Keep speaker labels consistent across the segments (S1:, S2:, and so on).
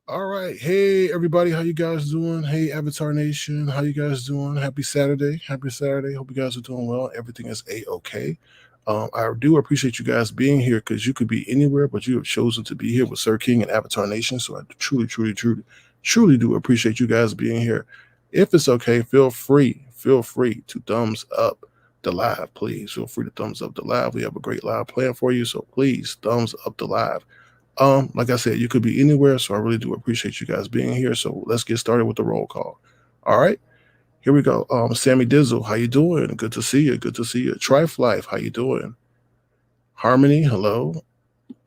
S1: All right. Hey everybody, how you guys doing? Hey Avatar Nation, how you guys doing? Happy Saturday. Happy Saturday. Hope you guys are doing well. Everything is A-okay. I do appreciate you guys being here because you could be anywhere, but you have chosen to be here with Sir King and Avatar Nation. So I truly do appreciate you guys being here. If it's okay, feel free to thumbs up the live, please. Feel free to thumbs up the live. We have a great live plan for you. So please thumbs up the live. Like I said, you could be anywhere, so I really do appreciate you guys being here. So let's get started with the roll call. All right, here we go. Sammy Dizzle, how you doing? Good to see you. Good to see you. Trife Life, how you doing? Harmony, hello.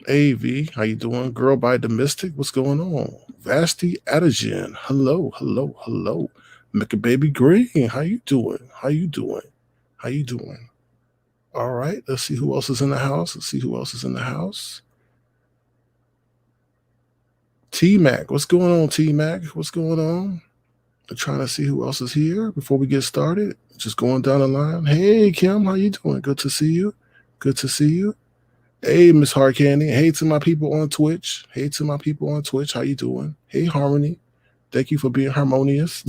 S1: AV, how you doing? Girl by the Mystic, what's going on? Vasti Adagen, hello. Make a baby green, how you doing? How you doing? All right, let's see who else is in the house. T-Mac, what's going on, T-Mac? What's going on? I'm trying to see who else is here before we get started. Just going down the line. Hey, Kim, how you doing? Good to see you. Hey, Miss Hard Candy. Hey to my people on Twitch. How you doing? Hey, Harmony. Thank you for being harmonious.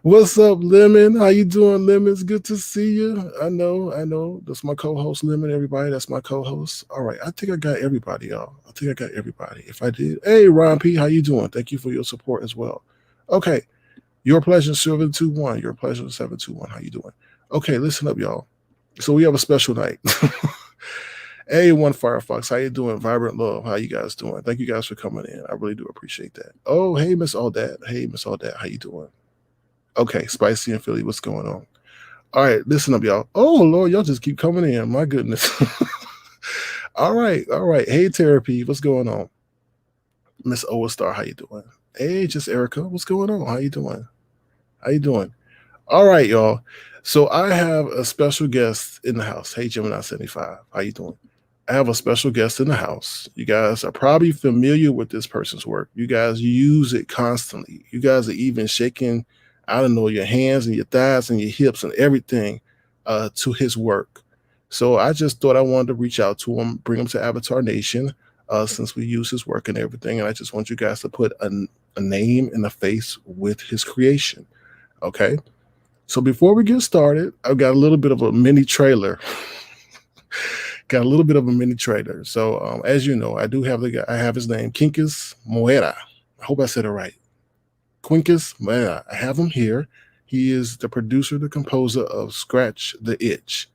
S1: What's up, Lemon? How you doing, Lemons? Good to see you. I know. That's my co-host, Lemon, everybody. That's my co-host. All right. I think I got everybody, y'all. If I did. Hey, Ron P., how you doing? Thank you for your support as well. Okay. Your pleasure, 721. How you doing? Okay, listen up, y'all. So we have a special night. Hey, One Firefox, how you doing? Vibrant Love, how you guys doing? Thank you guys for coming in. I really do appreciate that. Oh, hey, Miss All-Dat. How you doing? Okay, Spicy and Philly, what's going on? All right, listen up, y'all. Oh, Lord, y'all just keep coming in. My goodness. All right. Hey, Therapy, what's going on? Miss Star, how you doing? Hey, just Erica, what's going on? How you doing? All right, y'all. So I have a special guest in the house. Hey, Gemini75, how you doing? I have a special guest in the house. You guys are probably familiar with this person's work. You guys use it constantly. You guys are even shaking, I don't know, your hands and your thighs and your hips and everything to his work. So I just thought I wanted to reach out to him, bring him to Avatar Nation, since we use his work and everything. And I just want you guys to put a name and a face with his creation. Okay. So before we get started, I've got a little bit of a mini trailer. So as you know, I do have the guy. I have his name, Quincas Moreira. I hope I said it right. Quincas Moreira. I have him here. He is the producer, the composer of Scratch the Itch.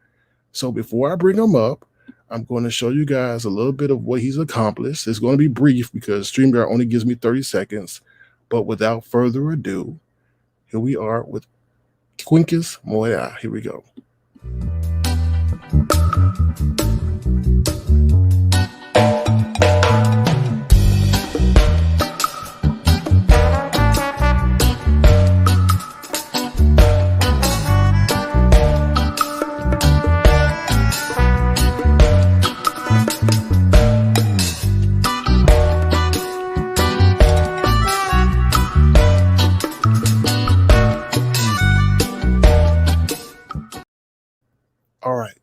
S1: So before I bring him up, I'm going to show you guys a little bit of what he's accomplished. It's going to be brief because StreamYard only gives me 30 seconds. But without further ado, Here we are with Quincas Moreira. Here we go. All right.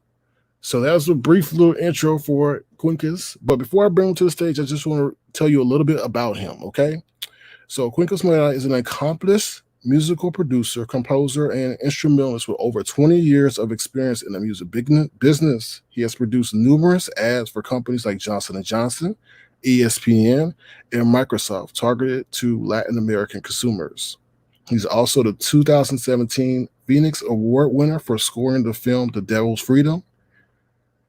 S1: So that was a brief little intro for Quincas. But before I bring him to the stage, I just want to tell you a little bit about him, okay? So Quincas Moreira is an accomplished musical producer, composer, and instrumentalist with over 20 years of experience in the music business. He has produced numerous ads for companies like Johnson & Johnson, ESPN, and Microsoft, targeted to Latin American consumers. He's also the 2017 Phoenix Award winner for scoring the film The Devil's Freedom.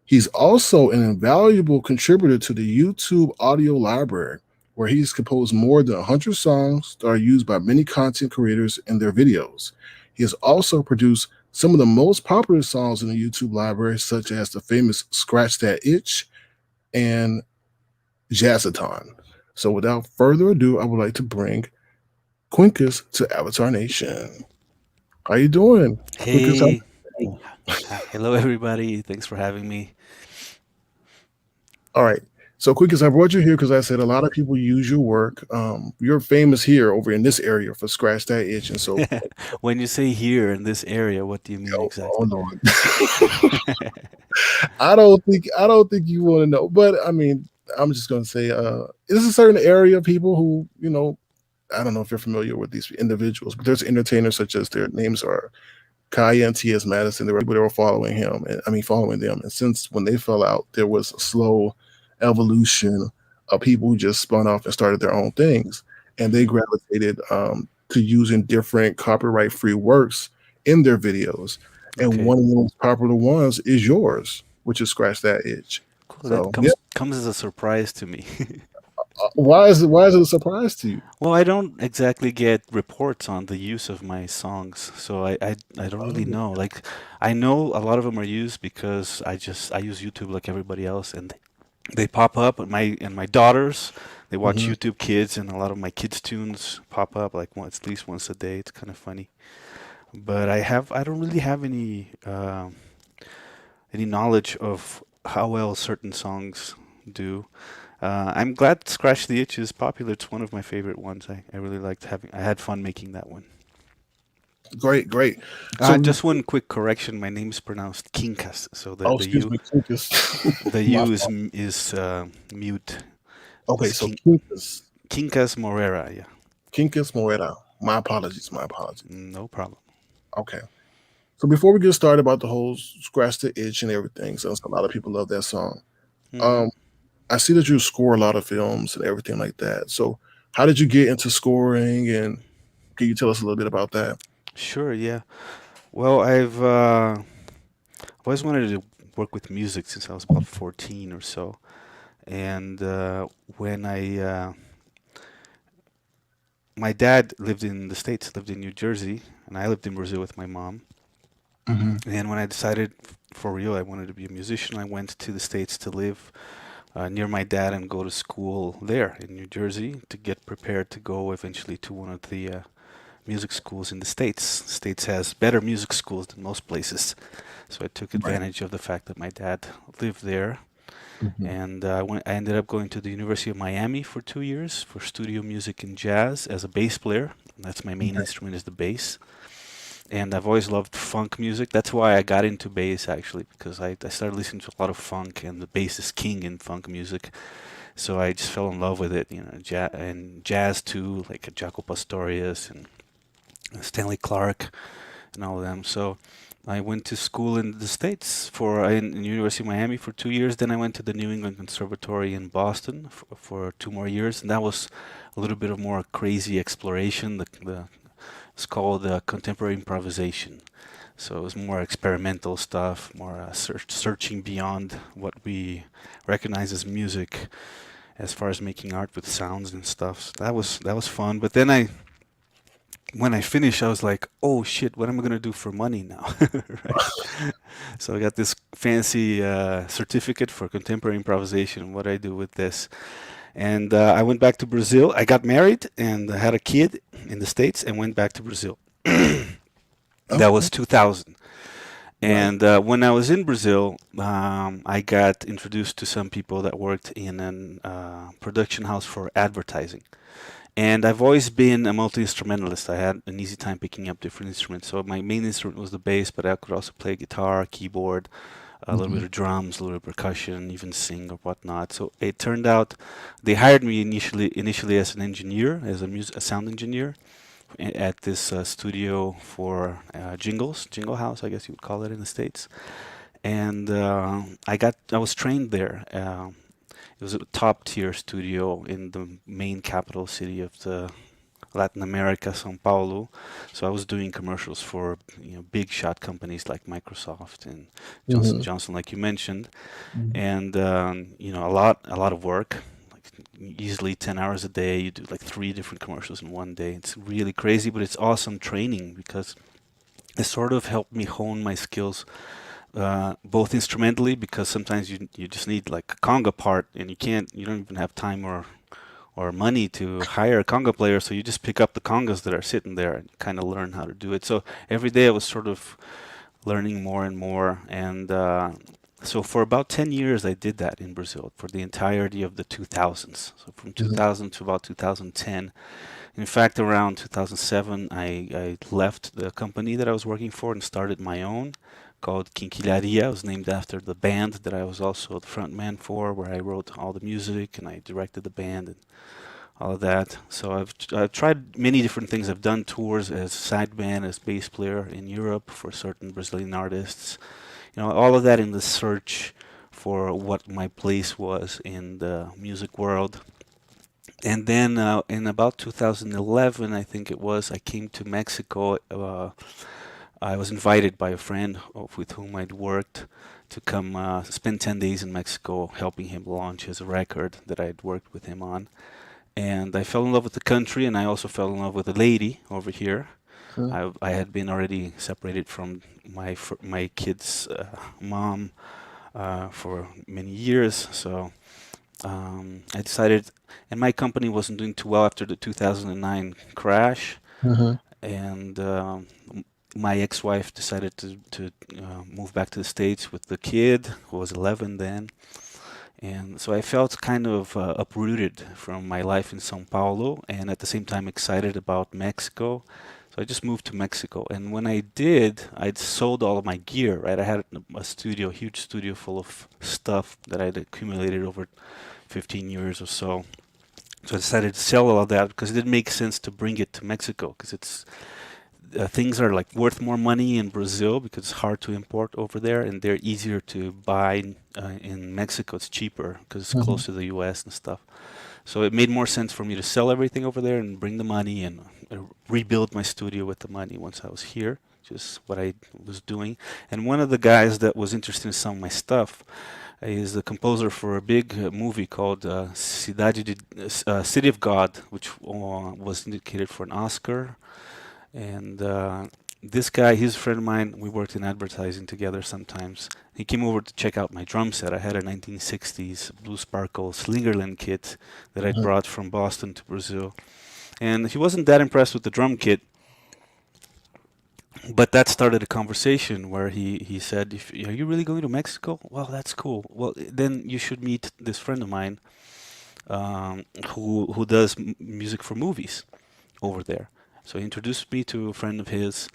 S1: He's also an invaluable contributor to the YouTube audio library, where he's composed more than 100 songs that are used by many content creators in their videos. He has also produced some of the most popular songs in the YouTube library, such as the famous Scratch That Itch and Jazzathon. So without further ado, I would like to bring Quincas to Avatar Nation. How you doing? Quincas, how
S2: Hey, hello everybody. Thanks for having me.
S1: All right. So, Quickest, I brought you here because I said a lot of people use your work. You're famous here over in this area for Scratch That Itch and so forth.
S2: When you say here in this area, what do you mean
S1: Oh
S2: exactly?
S1: no, I don't think you want to know, but I mean, I'm just going to say, there's a certain area of people who, I don't know if you're familiar with these individuals, but there's entertainers such as their names are Kaya and T.S. Madison. There were people that were following him, and I mean following them. And since when they fell out, there was a slow evolution of people who just spun off and started their own things, and they
S2: Hmm.
S1: gravitated to using different copyright-free works in their videos. And
S2: Okay,
S1: one of the most popular ones is yours, which is Scratch That Itch.
S2: cool. That
S1: So yeah,
S2: comes as a surprise to me.
S1: why is it a surprise to you?
S2: Well, I don't exactly get reports on the use of my songs, so I don't really
S1: Oh,
S2: know. Like, I know a lot of them are used because I use YouTube like everybody else, and they pop up. And my daughters, they watch
S1: mhm.
S2: YouTube Kids, and a lot of my kids' tunes pop up like once, at least once a day. It's kind of funny. But I don't really have any knowledge of how well certain songs do. I'm glad Scratch the Itch is popular. It's one of my favorite ones. I really liked having. I had fun making that one.
S1: Great, great. So,
S2: Just one quick correction. My name is pronounced Quincas, so
S1: oh, excuse me, Quincas.
S2: the
S1: My
S2: U
S1: fault.
S2: is mute.
S1: Okay,
S2: It's
S1: so Quincas.
S2: Quincas Moreira. Yeah,
S1: Quincas Moreira. My apologies. My apologies.
S2: no problem.
S1: Okay. So before we get started about the whole scratch the itch and everything, since a lot of people love that song,
S2: Hmm.
S1: um, I see that you score a lot of films and everything like that. So how did you get into scoring, and can you tell us a little bit about that?
S2: Sure. Yeah. Well, I've always wanted to work with music since I was about 14 or so. And when my dad lived in the States, lived in New Jersey, and I lived in Brazil with my mom.
S1: Hmm.
S2: And when I decided for real I wanted to be a musician, I went to the States to live near my dad and go to school there in New Jersey to get prepared to go eventually to one of the music schools in the States. States has better music schools than most places. So I took
S1: Right.
S2: advantage of the fact that my dad lived there.
S1: Hmm.
S2: And I ended up going to the University of Miami for 2 years for studio music and jazz as a bass player. That's my main
S1: Okay.
S2: instrument is the bass. And I've always loved funk music. That's why I got into bass actually, because I started listening to a lot of funk, and the bass is king in funk music. So I just fell in love with it, and jazz too, like Jaco Pastorius and Stanley Clark and all of them. So I went to school in the States in University of Miami for 2 years. Then I went to the New England Conservatory in Boston for 2 more years, and that was a little bit of more crazy exploration. It's called contemporary improvisation. So it was more experimental stuff, more searching beyond what we recognize as music, as far as making art with sounds and stuff. So that was fun. But then when I finished, I was like, "Oh shit, what am I gonna do for money now?" Right? So I got this fancy certificate for contemporary improvisation. What do I do with this? And I went back to Brazil. I got married and had a kid in the States and went back to Brazil. That
S1: Okay.
S2: was 2000.
S1: Right.
S2: And when I was in Brazil, I got introduced to some people that worked in a production house for advertising. And I've always been a multi-instrumentalist. I had an easy time picking up different instruments. So my main instrument was the bass, but I could also play guitar, keyboard, a little bit
S1: Hmm.
S2: of drums, a little bit of percussion, even sing or whatnot. So it turned out they hired me initially as an engineer, as a sound engineer at this studio for jingle house, I guess you would call it in the States. And I was trained there. It was a top tier studio in the main capital city of the Latin America, São Paulo. So I was doing commercials for big shot companies like Microsoft and Johnson
S1: Hmm.
S2: Johnson, like you mentioned,
S1: Hmm.
S2: and a lot of work, like easily 10 hours a day. You do like three different commercials in one day. It's really crazy, but it's awesome training because it sort of helped me hone my skills, both instrumentally, because sometimes you just need like a conga part and you don't even have time or money to hire a conga player, so you just pick up the congas that are sitting there and kind of learn how to do it. So every day I was sort of learning more and more, and so for about 10 years I did that in Brazil for the entirety of the 2000s. So from
S1: Hmm.
S2: 2000 to about 2010. In fact, around 2007, I left the company that I was working for and started my own called Quinquillaria. It was named after the band that I was also the front man for, where I wrote all the music and I directed the band and all of that. So I've tried many different things. I've done tours as sideman, as bass player in Europe for certain Brazilian artists. All of that in the search for what my place was in the music world. And then in about 2011, I think it was, I came to Mexico. I was invited by a friend with whom I'd worked to come spend 10 days in Mexico helping him launch his record that I'd worked with him on. And I fell in love with the country, and I also fell in love with a lady over here.
S1: Okay.
S2: I had been already separated from my kid's mom for many years, so I decided, and my company wasn't doing too well after the 2009 crash,
S1: Hmm.
S2: and my ex-wife decided to move back to the States with the kid, who was 11 then. And so I felt kind of uprooted from my life in São Paulo and at the same time excited about Mexico. So I just moved to Mexico. And when I did, I'd sold all of my gear, right? I had a studio, a huge studio full of stuff that I'd accumulated over 15 years or so. So I decided to sell all of that because it didn't make sense to bring it to Mexico because things are like worth more money in Brazil because it's hard to import over there, and they're easier to buy in Mexico. It's cheaper because it's
S1: Hmm.
S2: close to the U.S. and stuff. So it made more sense for me to sell everything over there and bring the money and rebuild my studio with the money once I was here. Just what I was doing. And one of the guys that was interested in some of my stuff is the composer for a big movie called City of God, which was indicated for an Oscar. And this guy, he's a friend of mine. We worked in advertising together sometimes. He came over to check out my drum set. I had a 1960s Blue Sparkle Slingerland kit that I'd
S1: Hmm.
S2: brought from Boston to Brazil. And he wasn't that impressed with the drum kit, but that started a conversation where he said, "Are you really going to Mexico? Well, that's cool. Well, then you should meet this friend of mine who does music for movies over there." So he introduced me to a friend of his,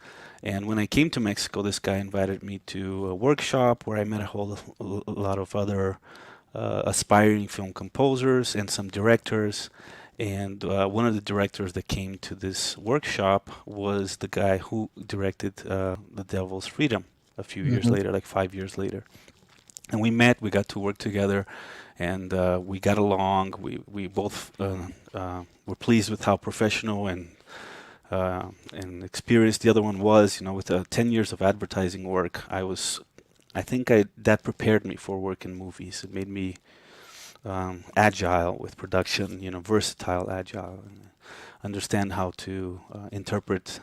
S2: and when I came to Mexico, this guy invited me to a workshop where I met a lot of other aspiring film composers and some directors. And one of the directors that came to this workshop was the guy who directed The Devil's Freedom a few years
S1: Hmm.
S2: later, like 5 years later. And we met, we got to work together, and we got along. We both were pleased with how professional and experienced the other one was. With 10 years of advertising work, I think that prepared me for work in movies. It made me agile with production, versatile, agile. understand how to interpret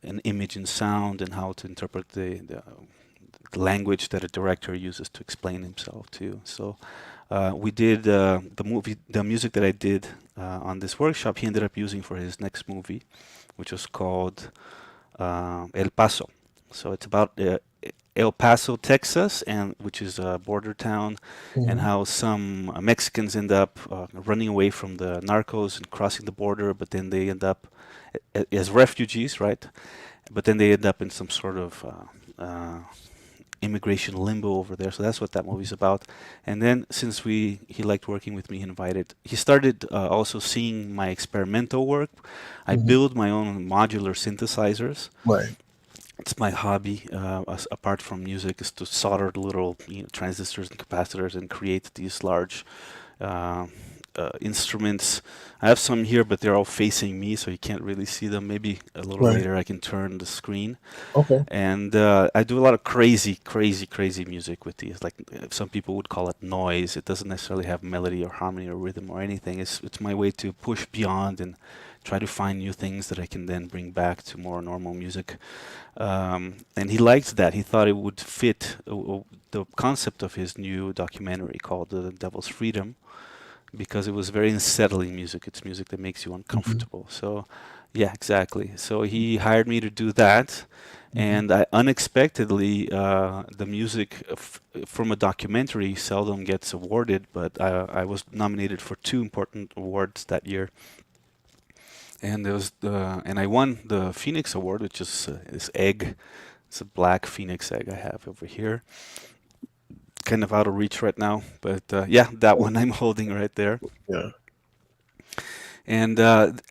S2: an image and sound, and how to interpret the language that a director uses to explain himself too. So we did the music that I did on this workshop. He ended up using for his next movie, which was called El Paso. So it's about El Paso, Texas, and which is a border town, and
S1: Hmm.
S2: how some Mexicans end up running away from the narcos and crossing the border, but then they end up as refugees, right? But then they end up in some sort of immigration limbo over there. So that's what that movie's about. And then since he liked working with me, he started also seeing my experimental work. I
S1: Hmm.
S2: build my own modular synthesizers.
S1: Right.
S2: It's my hobby, apart from music, is to solder the little transistors and capacitors and create these large uh, instruments. I have some here, but they're all facing me, so you can't really see them. Maybe a little
S1: Right.
S2: later I can turn the screen.
S1: Okay.
S2: And I do a lot of crazy music with these. Like some people would call it noise. It doesn't necessarily have melody or harmony or rhythm or anything. It's my way to push beyond and try to find new things that I can then bring back to more normal music. And he liked that. He thought it would fit the concept of his new documentary called The Devil's Freedom, because it was very unsettling music. It's music that makes you
S1: Hmm.
S2: uncomfortable. So, yeah, exactly. So he hired me to do that,
S1: Hmm.
S2: and I unexpectedly the music from a documentary seldom gets awarded, but I was nominated for two important awards that year, and I won the Phoenix Award, which is this egg. It's a black phoenix egg I have over here. Kind of out of reach right now, but yeah, that one I'm holding right there.
S1: Yeah.
S2: And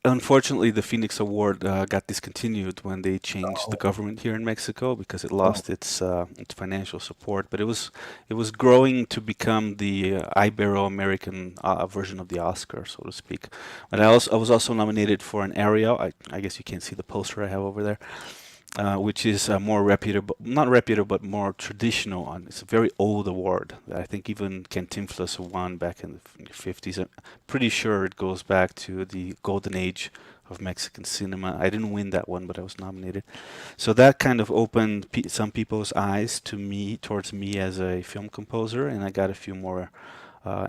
S2: unfortunately, the Phoenix Award got discontinued when they changed the
S1: Oh,
S2: government here in Mexico because it
S1: oh,
S2: lost its financial support. But it was growing to become the Ibero-American version of the Oscar, so to speak. But I was also nominated for an Ariel. I guess you can't see the poster I have over there, which is more reputable, not reputable, but more traditional one. It's a very old award that I think even Cantinflas won back in the 50s. I'm pretty sure it goes back to the golden age of Mexican cinema. I didn't win that one, but I was nominated. So that kind of opened some people's eyes towards me as a film composer, and I got a few more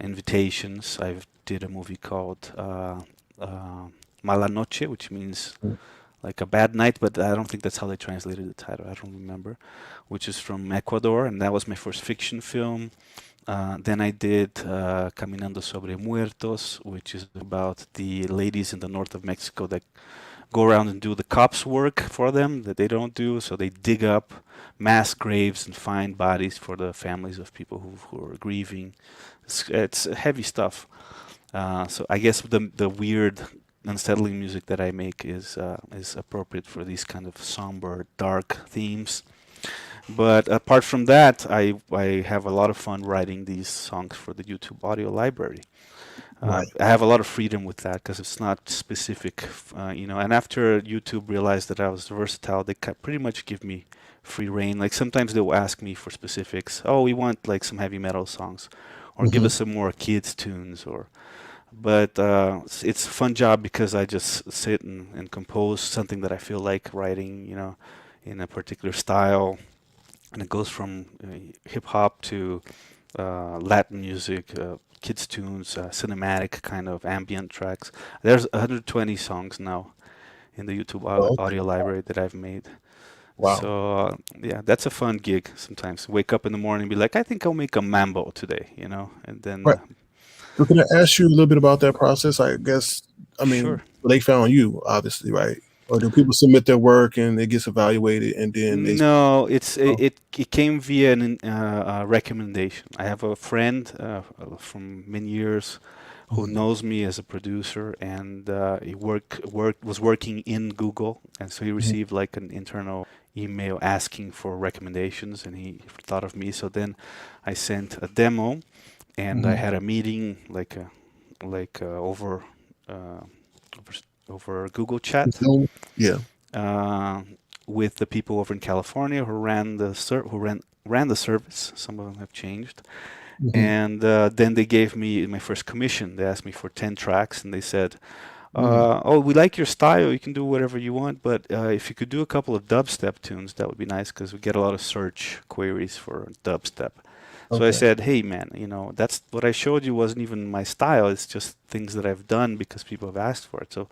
S2: invitations. I did a movie called Mala Noche, which means
S1: mm,
S2: like a bad night, but I don't think that's how they translated the title. I don't remember, which is from Ecuador, and that was my first fiction film. Then I did Caminando sobre Muertos, which is about the ladies in the north of Mexico that go around and do the cops' work for them that they don't do. So they dig up mass graves and find bodies for the families of people who are grieving. It's heavy stuff. So I guess the weird, unsettling music that I make is appropriate for these kind of somber, dark themes. But apart from that, I have a lot of fun writing these songs for the YouTube audio library.
S1: right.
S2: I have a lot of freedom with that because it's not specific, And after YouTube realized that I was versatile, they pretty much give me free reign. Like sometimes they'll ask me for specifics. Oh, we want like some heavy metal songs, or give
S1: Hmm.
S2: us some more kids tunes, or but it's a fun job because I just sit and compose something that I feel like writing, in a particular style, and it goes from hip hop to Latin music, kids tunes, cinematic kind of ambient tracks. There's 120 songs now in the YouTube
S1: Oh, okay.
S2: audio library that I've made.
S1: Wow.
S2: So yeah, that's a fun gig. Sometimes wake up in the morning and be like, I think I'll make a mambo today, and then
S1: Right. So can I ask you a little bit about that process? I guess, I
S2: sure.
S1: mean, they found you, obviously, right? Or do people submit their work and it gets evaluated and then they?
S2: No, it's
S1: Oh,
S2: it came via a recommendation. I have a friend from many years who
S1: mhm,
S2: knows me as a producer, and he was working in Google, and so he
S1: mhm,
S2: received like an internal email asking for recommendations, and he thought of me. So then I sent a demo, and I
S1: mhm.
S2: had a meeting over uh, over over Google Chat
S1: So, yeah.
S2: uh, with the people over in California who ran the service. Some of them have changed,
S1: Mhm.
S2: and then they gave me my first commission. They asked me for 10 tracks, and they said,
S1: Mm.
S2: Oh, we like your style. You can do whatever you want, but if you could do a couple of dubstep tunes, that would be nice because we get a lot of search queries for dubstep. So I
S1: Okay.
S2: said, hey man, that's what I showed you wasn't even my style. It's just things that I've done because people have asked for it. So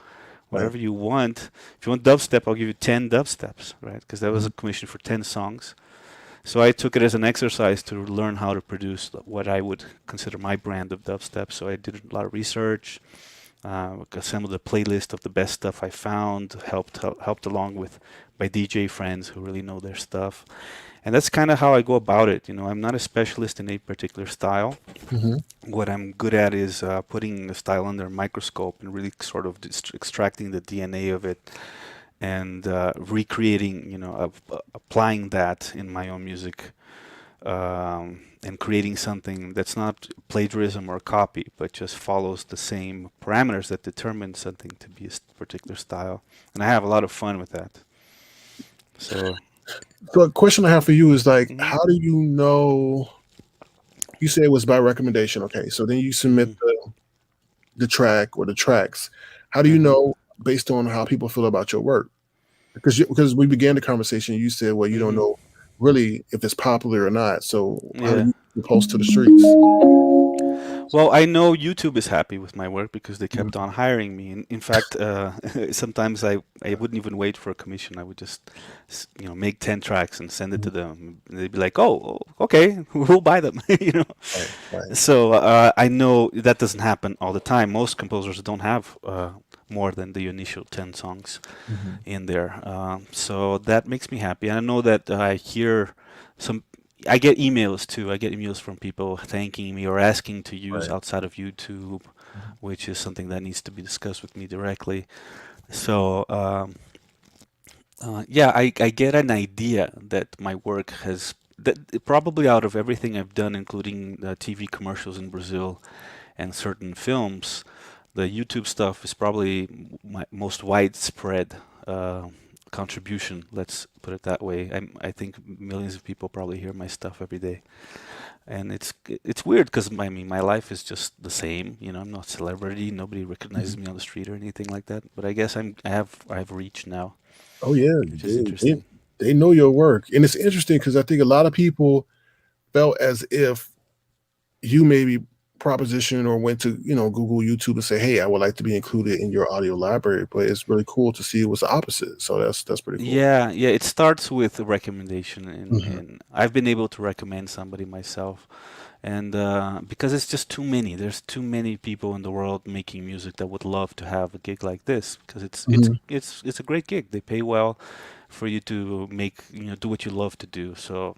S1: Right.
S2: whatever you want, if you want dubstep, I'll give you 10 dubsteps, right? Because that was
S1: Mhm.
S2: a commission for 10 songs. So I took it as an exercise to learn how to produce what I would consider my brand of dubstep. So I did a lot of research, assembled a playlist of the best stuff I found, helped along with my DJ friends who really know their stuff. And that's kind of how I go about it. I'm not a specialist in a particular style.
S1: Mhm.
S2: What I'm good at is putting the style under a microscope and really sort of extracting the DNA of it and recreating, applying that in my own music, and creating something that's not plagiarism or copy, but just follows the same parameters that determine something to be a particular style. And I have a lot of fun with that. So,
S1: So a question I have for you is like,
S2: mhm,
S1: how do you know? You say it was by recommendation. Okay, so then you submit
S2: mhm,
S1: the track or the tracks. How do you
S2: uh-huh,
S1: know based on how people feel about your work? Because we began the conversation, you said, well, you don't
S2: mhm,
S1: know really if it's popular or not. So how do
S2: yeah.
S1: you post to the streets?
S2: Well, I know YouTube is happy with my work because they
S1: Mhm.
S2: kept on hiring me. In fact, sometimes I wouldn't even wait for a commission. I would just, make 10 tracks and send it to them. And they'd be like, "Oh, okay, we'll buy them."
S1: Right, right.
S2: So I know that doesn't happen all the time. Most composers don't have more than the initial 10 songs
S1: Mhm.
S2: in there. So that makes me happy. And I know that I hear some. I get emails too. I get emails from people thanking me or asking to use
S1: Right.
S2: outside of YouTube,
S1: Mhm.
S2: which is something that needs to be discussed with me directly. So yeah, I get an idea that my work has that probably out of everything I've done, including TV commercials in Brazil and certain films, the YouTube stuff is probably my most widespread uh, contribution. Let's put it that way. I think millions of people probably hear my stuff every day, and it's weird because I mean my life is just the same. I'm not a celebrity. Nobody recognizes
S1: Mhm.
S2: me on the street or anything like that. But I guess I have reach now,
S1: Oh yeah,
S2: which is
S1: they, they
S2: interesting.
S1: they know your work, and it's interesting because I think a lot of people felt as if you maybe proposition or went to Google, YouTube, and say, "Hey, I would like to be included in your audio library." But it's really cool to see it was the opposite. So that's pretty cool.
S2: Yeah, yeah. It starts with a recommendation, and
S1: Hmm.
S2: and I've been able to recommend somebody myself. And because it's just too many, there's too many people in the world making music that would love to have a gig like this because
S1: Hmm.
S2: it's a great gig. They pay well for you to do what you love to do. So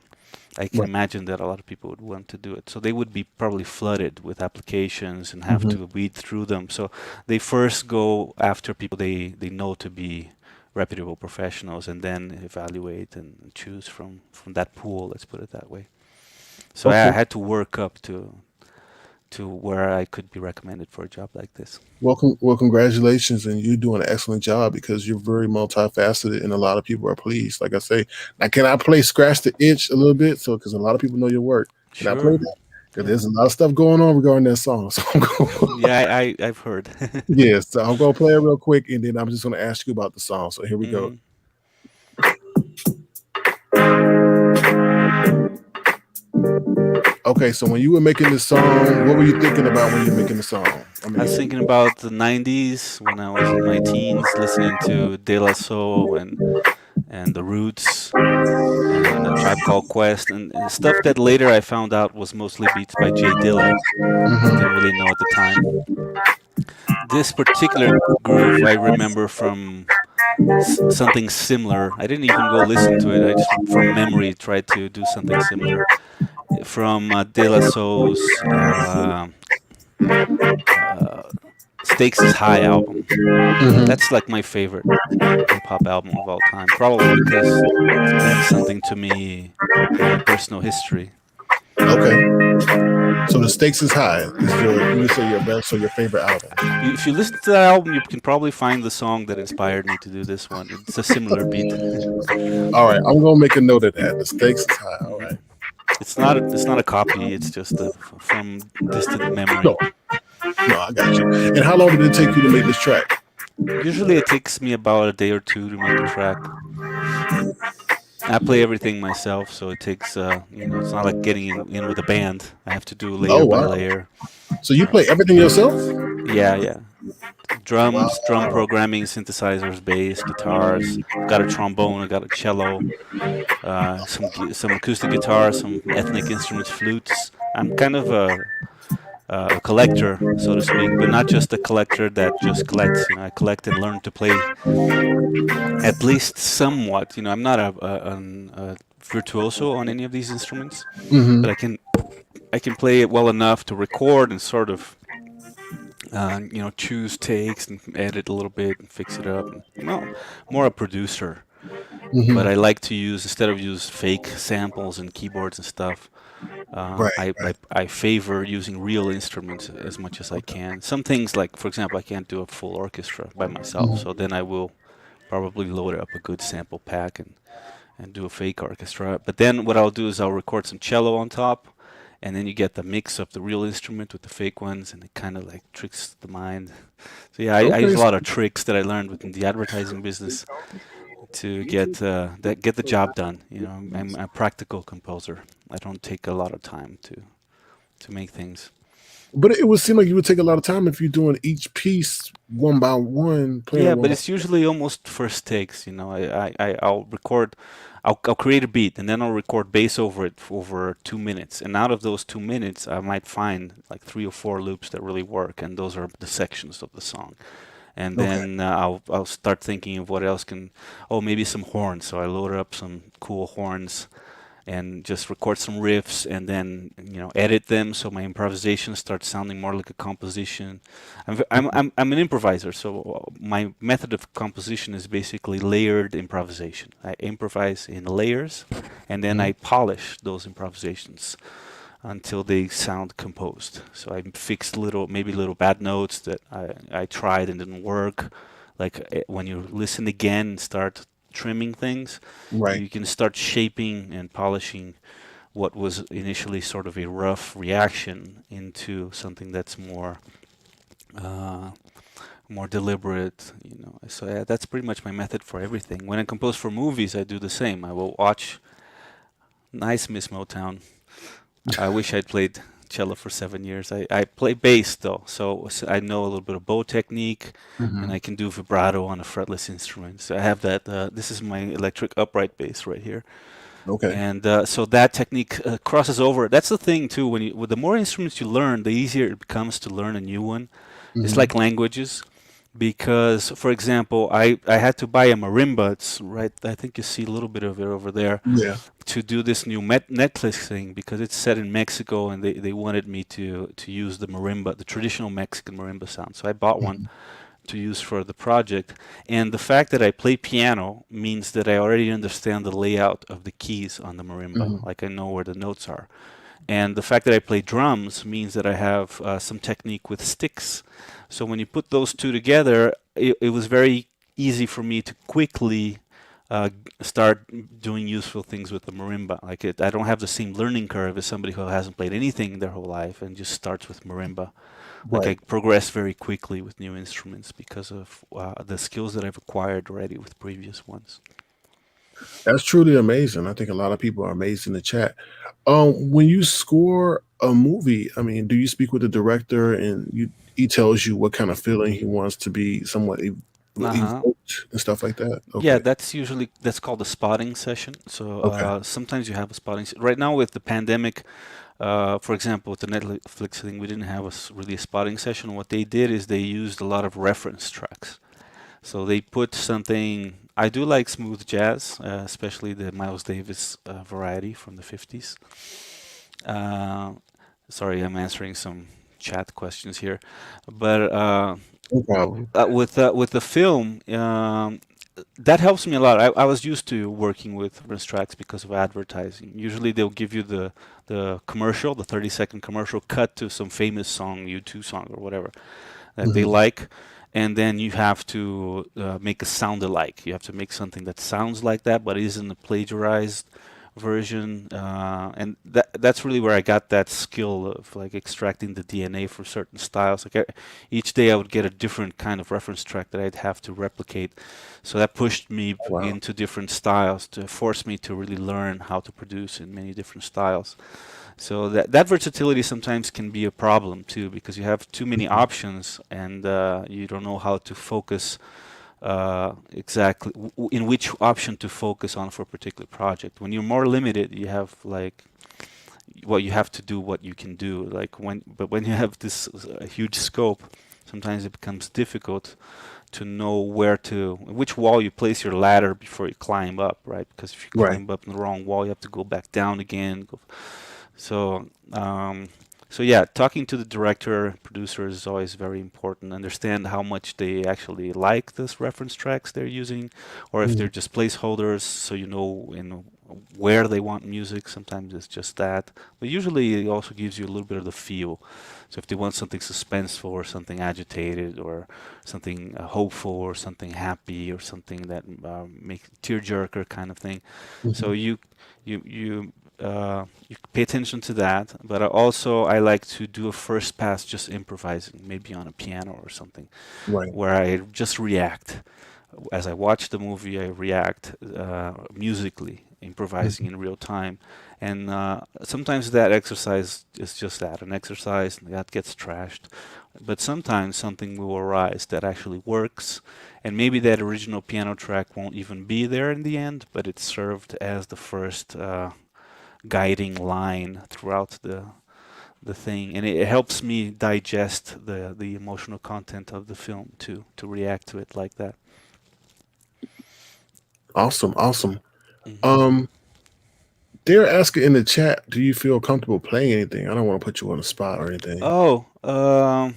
S2: I can
S1: Right.
S2: imagine that a lot of people would want to do it. So they would be probably flooded with applications and have
S1: Hmm.
S2: to weed through them. So they first go after people they know to be reputable professionals and then evaluate and choose from that pool, let's put it that way. So I
S1: Okay.
S2: had to work up to where I could be recommended for a job like this.
S1: Well, congratulations, and you're doing an excellent job because you're very multifaceted, and a lot of people are pleased. Like I say, now can I play scratch the itch a little bit? So, because a lot of people know your work, can I play
S2: Sure.
S1: that? Because
S2: Yeah.
S1: there's a lot of stuff going on regarding that song. So,
S2: Yeah, I've heard.
S1: yes, so I'm gonna play it real quick, and then I'm just gonna ask you about the song. So here we go.
S2: Hmm.
S1: Okay, so when you were making this song, what were you thinking about when you were making the song? I
S2: I was
S1: mean,
S2: thinking about the 90s when I was in my teens listening to De La Soul and The Roots and Tribe Called Quest and stuff that later I found out was mostly beats by Jay Dilla. I
S1: mhm,
S2: didn't really know at the time. This particular groove I remember from something similar. I didn't even go listen to it. I just from memory tried to do something similar from De La Soul's uh, Stakes is High album.
S1: mhm.
S2: That's like my favorite hip hop album of all time, probably because it meant something to me in my personal history.
S1: Okay, so the stakes is high. Is you would say your best or your favorite album?
S2: If you listen to that album, you can probably find the song that inspired me to do this one. It's a similar beat.
S1: All right, I'm gonna make a note of that. The stakes is high. All
S2: Hmm.
S1: right.
S2: It's not a copy. It's just from distant
S1: No,
S2: memory.
S1: no, I got you. And how long did it take you to make this track?
S2: Usually it takes me about a day or two to make a track. I play everything myself, so it takes, it's not like getting in with a band. I have to do
S1: Oh
S2: layer by
S1: wow!
S2: layer.
S1: So you play everything yourself?
S2: Yeah, yeah. Drums, drum
S1: Wow.
S2: programming, synthesizers, bass, guitars. I've got a trombone, I've got a cello, some acoustic guitar, some ethnic instruments, flutes. I'm kind of a collector, so to speak, but not just a collector that just collects. I collect and learn to play at least somewhat. I'm not a virtuoso on any of these instruments,
S1: Hmm.
S2: but I can play it well enough to record and sort of choose takes and edit a little bit and fix it up. And, more a producer, but
S1: Hmm.
S2: I like to use instead of use fake samples and keyboards and stuff.
S1: Right.
S2: I favor using real instruments as much as I
S1: Okay.
S2: can. Some things, like for example, I can't do a full orchestra by myself, so
S1: Hmm.
S2: then I will probably load up a good sample pack and do a fake orchestra. But then what I'll do is I'll record some cello on top, and then you get the mix of the real instrument with the fake ones, and it kind of like tricks the mind. So yeah, I
S1: Okay.
S2: use a lot of tricks that I learned within the advertising business to get the job done. I'm a practical composer. I don't take a lot of time to make things.
S1: But it would seem like you would take a lot of time if you're doing each piece one by one, playing it
S2: Yeah,
S1: one
S2: but
S1: by
S2: it's usually almost first takes. I'll record, I'll create a beat, and then I'll record bass over it for over 2 minutes. And out of those 2 minutes, I might find like three or four loops that really work, and those are the sections of the song. And
S1: one. Okay.
S2: then I'll start thinking of what else can. Oh, maybe some horns. So I load up some cool horns and just record some riffs and then edit them so my improvisation starts sounding more like a composition. I'm an improviser, so my method of composition is basically layered improvisation. I improvise in layers and then
S1: Mhm.
S2: I polish those improvisations until they sound composed. So I fix maybe little bad notes that I tried and didn't work. Like when you listen again and start trimming things,
S1: Right.
S2: you can start shaping and polishing what was initially sort of a rough reaction into something that's uh, more deliberate. So yeah, that's pretty much my method for everything. When I compose for movies, I do the same. I will watch Nice Miss Motown. I wish I'd played cello for 7 years. I play bass though, so I know a little bit of bow technique, and
S1: Hmm.
S2: I can do vibrato on a fretless instrument. So I have that. This is my electric upright bass right here.
S1: Okay.
S2: And so that technique crosses over. That's the thing too. With the more instruments you learn, the easier it becomes to learn a new one. It's
S1: Hmm.
S2: like languages, because, for example, I had to buy a marimba. It's right. I think you see a little bit of it over there
S1: Yeah.
S2: to do this new Netflix thing because it's set in Mexico and they wanted me to use the marimba, the traditional Mexican marimba sound. So I bought one
S1: Hmm.
S2: to use for the project. And the fact that I play piano means that I already understand the layout of the keys on the marimba.
S1: Hmm.
S2: Like I know where the notes are. And the fact that I play drums means that I have some technique with sticks. So when you put those two together, it was very easy for me to quickly uh, start doing useful things with the marimba. I don't have the same learning curve as somebody who hasn't played anything their whole life and just starts with marimba. Like I
S1: Right.
S2: progress very quickly with new instruments because of the skills that I've acquired already with previous ones.
S1: That's truly amazing. I think a lot of people are amazed in the chat. When you score a movie, I mean, do you speak with the director and he tells you what kind of feeling he wants to be somewhat
S2: Uh huh.
S1: evoked and stuff like that?
S2: Yeah,
S1: Okay.
S2: that's called a spotting session. So
S1: Okay.
S2: sometimes you have a spotting. Right now with the pandemic, for example, with the Netflix thing, we didn't have really a spotting session. What they did is they used a lot of reference tracks. So they put something. I do like smooth jazz, especially the Miles Davis variety from the 50s. Uh, Sorry, I'm answering some chat questions here, but
S1: No problem.
S2: with the film, that helps me a lot. I was used to working with reference tracks because of advertising. Usually they'll give you the commercial, the 30-second commercial cut to some famous song, U2 song or whatever that they
S1: Hmm.
S2: like, and then you have to make a sound alike. You have to make something that sounds like that but isn't a plagiarized version, and that's really where I got that skill of like extracting the DNA for certain styles. Like each day I would get a different kind of reference track that I'd have to replicate. So that pushed me
S1: Oh, wow.
S2: into different styles to force me to really learn how to produce in many different styles. So that versatility sometimes can be a problem too, because you have too many
S1: Mhm.
S2: options and you don't know how to focus exactly in which option to focus on for a particular project. When you're more limited, you have like, well, you have to do what you can do. But when you have this huge scope, sometimes it becomes difficult to know which wall you place your ladder before you climb up, right? Because if you
S1: Right.
S2: climb up in the wrong wall, you have to go back down again. So, so yeah, talking to the director, producer is always very important. Understand how much they actually like this reference tracks they're using, or if they're
S1: Mhm.
S2: just placeholders, so you know where they want music. Sometimes it's just that, but usually it also gives you a little bit of the feel. So if they want something suspenseful or something agitated or something hopeful or something happy or something that make tearjerker kind of thing, so
S1: Mhm.
S2: you pay attention to that, but I like to do a first pass just improvising, maybe on a piano or something,
S1: Right.
S2: where I just react. As I watch the movie, I react musically, improvising
S1: Mhm.
S2: in real time. And sometimes that exercise is just that, an exercise that gets trashed. But sometimes something will arise that actually works, and maybe that original piano track won't even be there in the end, but it served as the first guiding line throughout the thing, and it helps me digest the emotional content of the film to react to it like that.
S1: Awesome. Awesome.
S2: Hmm.
S1: Um, they're asking in the chat, do you feel comfortable playing anything? I don't want to put you on the spot or anything.
S2: Oh,
S1: I don't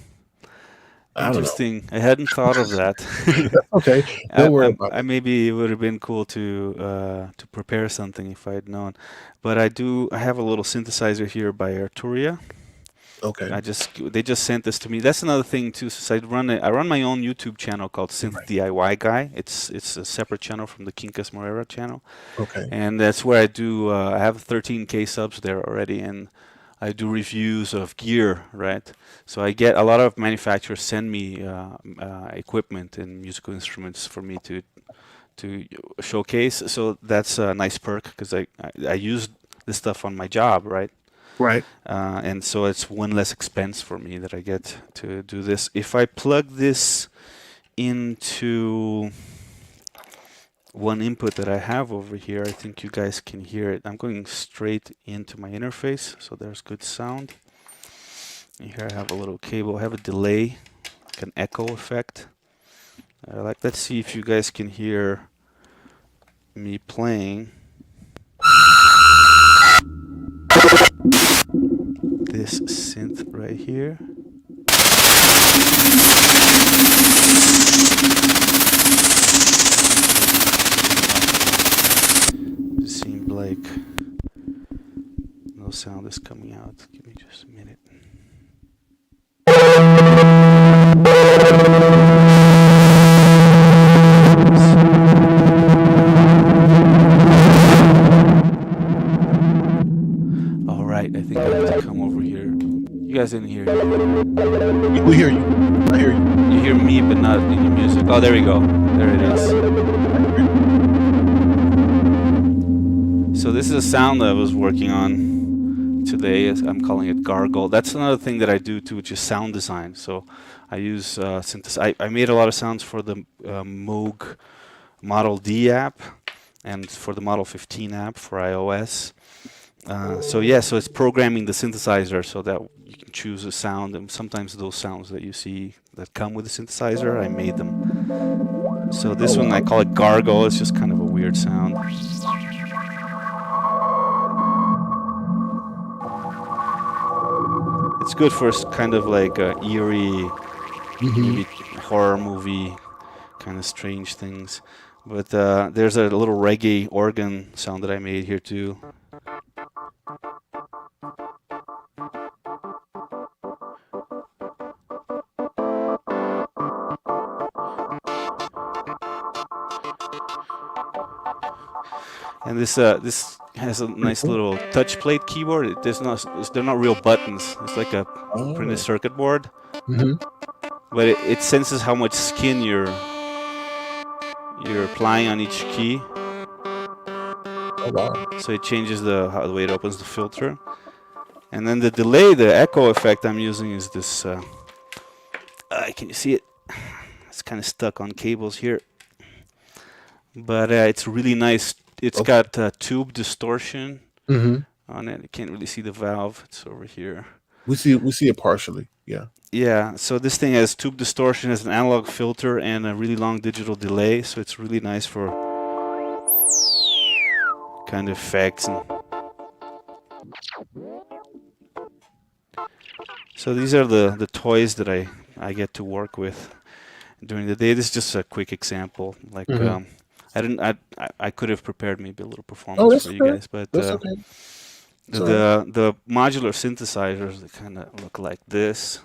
S1: know.
S2: interesting. I hadn't thought of that.
S1: That's okay. Don't worry about
S2: I
S1: it.
S2: maybe it would have been cool to prepare something if I had known, but I do. I have a little synthesizer here by Arturia.
S1: Okay.
S2: They just sent this to me. That's another thing too. So I run my own YouTube channel called Synth
S1: Right.
S2: DIY Guy. It's a separate channel from the Quincas Moreira channel,
S1: Okay.
S2: and that's where I do. I have 13K subs there already, and I do reviews of gear, right? So I get a lot of manufacturers send me equipment and musical instruments for me to showcase. So that's a nice perk because I use this stuff on my job, right?
S1: Right.
S2: And so it's one less expense for me that I get to do this. If I plug this into one input that I have over here, I think you guys can hear it. I'm going straight into my interface, so there's good sound. And here I have a little cable. I have a delay, like an echo effect. Let's see if you guys can hear me playing this synth right here. It seemed like no sound is coming out. Give me just a minute. All right, I think I have to come over here. You guys didn't hear it.
S1: We hear you. I hear you.
S2: You hear me, but not any music. Oh, there we go. There it is. So this is a sound that I was working on today. I'm calling it gargle. That's another thing that I do too, which is sound design. So I use I made a lot of sounds for the Moog Model D app and for the Model 15 app for iOS. So yeah, so it's programming the synthesizer so that you can choose a sound, and sometimes those sounds that you see that come with the synthesizer, I made them. So
S1: Oh
S2: this one I
S1: wow.
S2: call it gargle. It's just kind of a weird sound. It's good for kind of like eerie,
S1: Hmm.
S2: maybe horror movie kind of strange things. But there's a little reggae organ sound that I made here too. And this has a
S1: Pretty
S2: nice
S1: cool.
S2: little touch plate keyboard. They're not real buttons. It's like a printed
S1: Oh.
S2: circuit board,
S1: Hmm.
S2: but it senses how much skin you're applying on each key.
S1: Oh wow.
S2: So it changes the way it opens the filter. And then the delay, the echo effect I'm using is this. Can you see it? It's kind of stuck on cables here, but it's really nice. It's
S1: Okay.
S2: got tube distortion
S1: Hmm.
S2: on it. You can't really see the valve. It's over here.
S1: We see it partially. Yeah.
S2: Yeah, so this thing has tube distortion, has an analog filter, and a really long digital delay. So it's really nice for kind of effects. And so these are the toys that I get to work with during the day. This is just a quick example. Like
S1: Hmm.
S2: I didn't I could have prepared maybe a little
S1: Oh,
S2: performance
S1: that's
S2: for you
S1: okay.
S2: guys, but
S1: That's okay. It's all right.
S2: the modular synthesizers, they kind of look like this.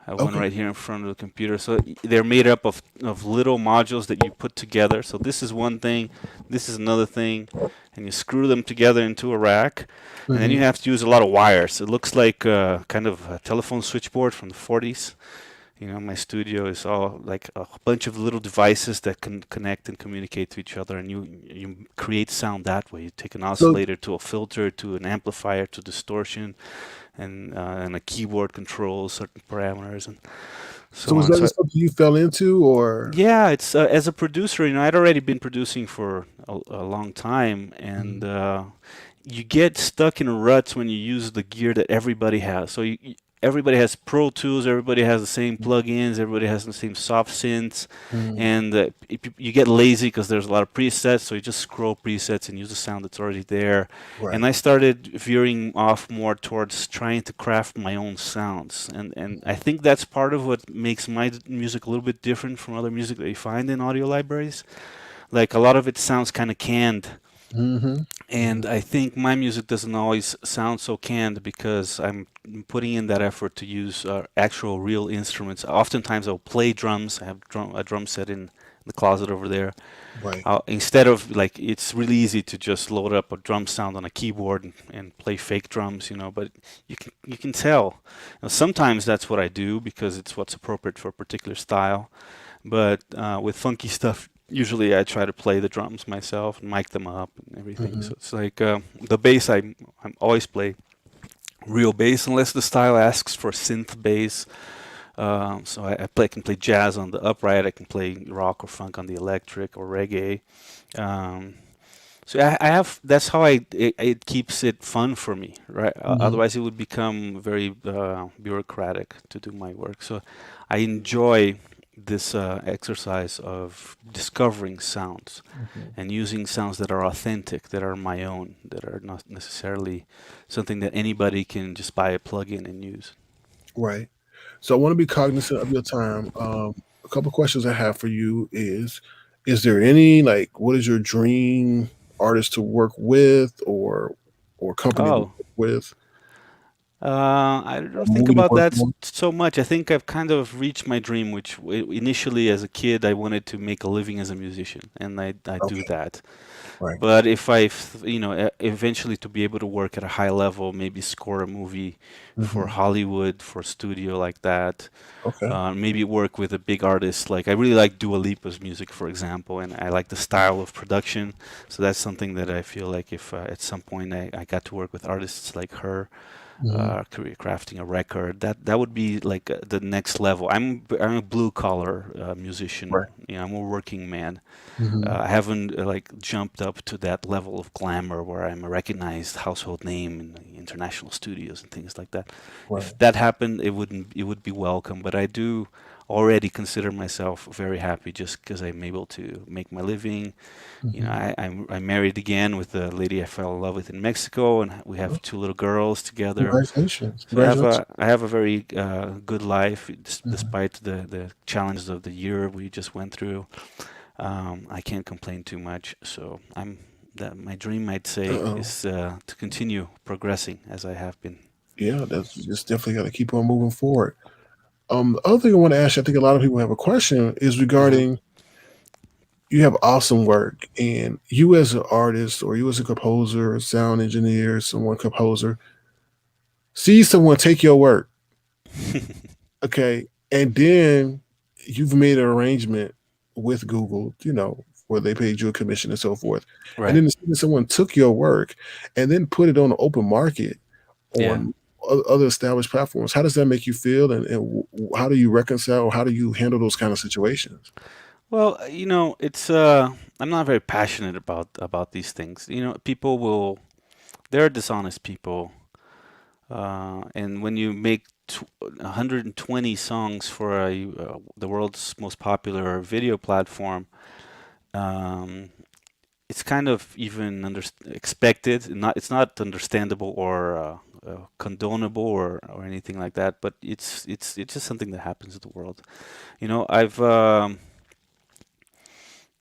S2: I have one
S1: Okay.
S2: right here in front of the computer. So they're made up of little modules that you put together. So this is one thing, this is another thing, and you screw them together into a rack. And then you
S1: Hmm.
S2: have to use a lot of wires. It looks like kind of a telephone switchboard from the 40s. You know, my studio is all like a bunch of little devices that can connect and communicate to each other, and you create sound that way. You take an
S1: So
S2: oscillator to a filter to an amplifier to distortion, and a keyboard controls certain parameters and so
S1: so was
S2: on.
S1: that
S2: So
S1: just something you fell into, or?
S2: yeah, it's as a producer, you know, I'd already been producing for a long time, and
S1: Mhm.
S2: you get stuck in ruts when you use the gear that everybody has. So everybody has Pro Tools, everybody has the same plugins, everybody has the same soft synths,
S1: Mhm.
S2: and you get lazy because there's a lot of presets. So you just scroll presets and use the sound that's already there. And
S1: Right.
S2: I started veering off more towards trying to craft my own sounds, and I think that's part of what makes my music a little bit different from other music that you find in audio libraries. Like a lot of it sounds kind of canned,
S1: Hmm. Hmm.
S2: and I think my music doesn't always sound so canned because I'm putting in that effort to use actual real instruments. Oftentimes I'll play drums. I have a drum set in the closet over there.
S1: Right.
S2: Instead of like, it's really easy to just load up a drum sound on a keyboard and play fake drums, you know. But you can tell. Now, sometimes that's what I do because it's what's appropriate for a particular style. But with funky stuff, usually I try to play the drums myself and mic them up and everything.
S1: Hmm.
S2: So it's like the bass. I always play real bass unless the style asks for synth bass. So I can play jazz on the upright. I can play rock or funk on the electric or reggae. Um, so I have that's how it keeps it fun for me, right?
S1: Hmm.
S2: Otherwise, it would become very bureaucratic to do my work. So I enjoy this exercise of discovering sounds
S1: Hmm.
S2: and using sounds that are authentic, that are my own, that are not necessarily something that anybody can just buy a plugin and use.
S1: Right. So I want to be cognizant of your time. A couple questions I have for you is there any, like, what is your dream artist to work with, or company to
S2: Oh,
S1: work with,
S2: I don't
S1: or
S2: think
S1: movie to
S2: about
S1: work
S2: that
S1: on?
S2: so much. I think I've kind of reached my dream, which initially as a kid I wanted to make a living as a musician, and I do
S1: Okay.
S2: that.
S1: Right.
S2: But if eventually to be able to work at a high level, maybe score a movie for
S1: Hmm.
S2: Hollywood, for a studio like that,
S1: Okay.
S2: maybe work with a big artist. Like I really like Dua Lipa's music, for example, and I like the style of production. So that's something that I feel like if at some point I got to work with artists like her,
S1: Hmm.
S2: career crafting a record, that would be like the next level. I'm a blue collar musician.
S1: Right.
S2: You know, I'm a working man.
S1: Hmm.
S2: I haven't like jumped up to that level of glamour where I'm a recognized household name in the international studios and things like that. If
S1: Right.
S2: that happened, it would be welcome. But I do already consider myself very happy just because I'm able to make my living. You know,
S1: Hmm.
S2: I'm married again with the lady I fell in love with in Mexico, and we have two little girls together.
S1: Congratulations.
S2: So
S1: Congratulations.
S2: I have a very good life
S1: Hmm.
S2: despite the challenges of the year we just went through. I can't complain too much. So my dream, I'd say,
S1: Uh-oh.
S2: is to continue progressing as I have been.
S1: Yeah, that's just definitely got to keep on moving forward. The other thing I want to ask you, I think a lot of people have a question, is
S2: Uh-huh.
S1: regarding you have awesome work, and you as an artist or you as a composer, a sound engineer, someone composer, see someone take your work, okay, and then you've made an arrangement with Google, where they paid you a commission and so forth, and
S2: Right.
S1: then someone took your work and then put it on the open market
S2: Yeah.
S1: on other established platforms. How does that make you feel, and how do you reconcile? How do you handle those kind of situations?
S2: Well, it's I'm not very passionate about these things. People will there are dishonest people, and when you make 120 songs for the world's most popular video platform, um, it's kind of even expected. It's not understandable or condonable or anything like that. But it's just something that happens in the world.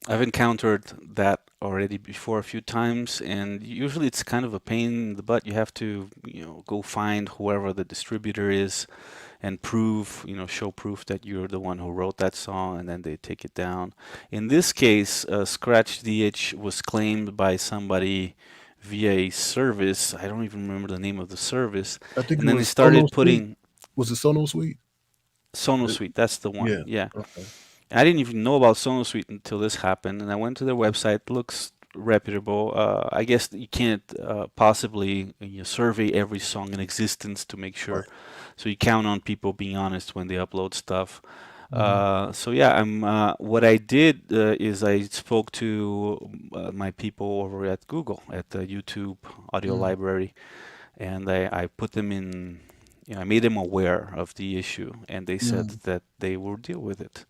S2: I've encountered that already before a few times, and usually it's kind of a pain in the butt. You have to, go find whoever the distributor is and prove, show proof that you're the one who wrote that song, and then they take it down. In this case, Scratch DH was claimed by somebody via a service. I don't even remember the name of the service.
S1: I think
S2: And
S1: it
S2: then they
S1: was Sonos
S2: started
S1: Suite.
S2: putting
S1: Was it Sonos Suite?
S2: Sonosuite. That's the one.
S1: Yeah.
S2: Yeah.
S1: Okay.
S2: I didn't even know about SonoSuite until this happened, and I went to their website. Looks reputable. I guess you can't possibly survey every song in existence to make sure.
S1: Right.
S2: So you count on people being honest when they upload stuff.
S1: Hmm.
S2: So yeah, I'm. What I did is I spoke to my people over at Google at the YouTube Audio
S1: Hmm.
S2: Library, and I put them in. I made them aware of the issue, and they said
S1: Hmm.
S2: that they will deal with it.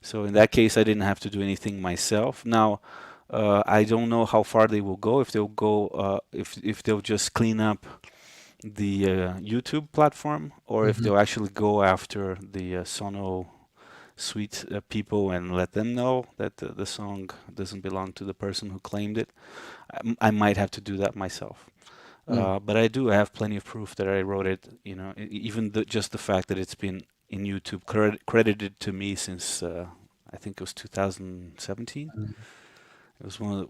S2: So in that case, I didn't have to do anything myself. Now, I don't know how far they will go. If they'll go, if they'll just clean up the YouTube platform, or if
S1: Hmm.
S2: they'll actually go after the Sono Suite people and let them know that the song doesn't belong to the person who claimed it. I might have to do that myself.
S1: Hmm.
S2: But I do have plenty of proof that I wrote it. Even just the fact that it's been in YouTube credited to me since I think it was 2017. It was one of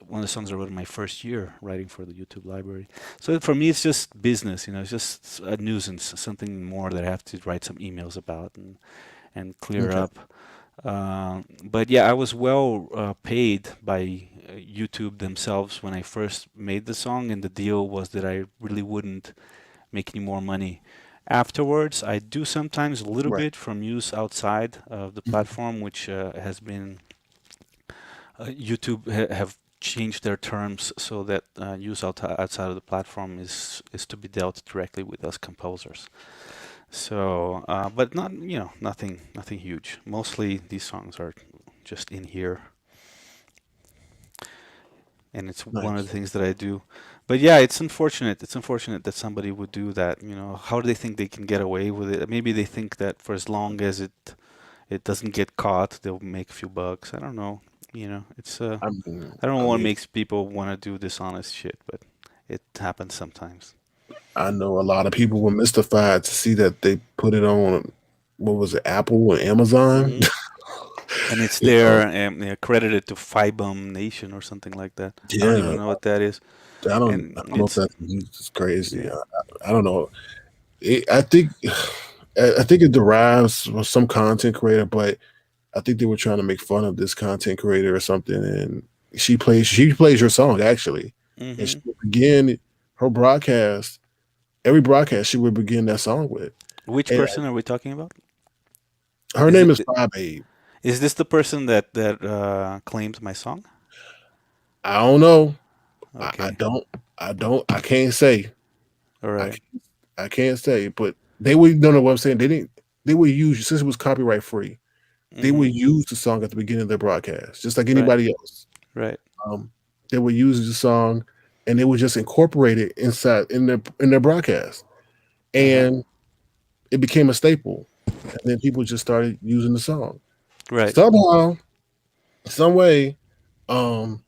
S2: one of the songs I wrote in my first year writing for the YouTube library. So for me, it's just business. It's just a nuisance, something more that I have to write some emails about and clear
S1: Okay.
S2: up. But yeah, I was well paid by YouTube themselves when I first made the song, and the deal was that I really wouldn't make any more money. Afterwards, I do sometimes a little
S1: Right.
S2: bit from use outside of the
S1: Mhm.
S2: platform, which has been YouTube have changed their terms so that use outside of the platform is to be dealt directly with us composers. So, but not, nothing huge. Mostly these songs are just in here, and it's one of the
S1: Nice.
S2: things that I do. But yeah, it's unfortunate. It's unfortunate that somebody would do that. How do they think they can get away with it? Maybe they think that for as long as it doesn't get caught, they'll make a few bucks. I don't know. It's
S1: I mean,
S2: I don't
S1: I
S2: know what
S1: mean,
S2: makes people want to do dishonest shit, but it happens sometimes.
S1: I know a lot of people were mystified to see that they put it on. What was it, Apple and Amazon?
S2: Hmm. And it's
S1: You know,
S2: there credited to Fibum Nation or something like that. I don't
S1: yeah.
S2: even know what that is.
S1: I
S2: And
S1: don't know if
S2: it's
S1: that's it's crazy.
S2: yeah.
S1: I don't know. I think I think it derives from some content creator, but I think they were trying to make fun of this content creator or something. And she plays your song actually, and she
S2: Hmm.
S1: would begin her broadcast. Every broadcast she would begin that song with.
S2: Which
S1: And
S2: person are we talking about?
S1: her
S2: Is
S1: name is
S2: it
S1: Fry Babe.
S2: is this the person that claimed my song?
S1: I don't know. I
S2: Okay.
S1: don't. I can't say.
S2: All
S1: I
S2: right.
S1: can't, I can't say. But they would. No, no. What I'm saying, they didn't. They would use, since it was copyright free. They
S2: Hmm.
S1: would use the song at the beginning of their broadcast, just like
S2: Right.
S1: anybody else.
S2: Right.
S1: Um, they would use the song, and they would just incorporate it inside in their broadcast,
S2: Uh-huh.
S1: and it became a staple. And then people just started using the song
S2: Right.
S1: somehow, some way. Um,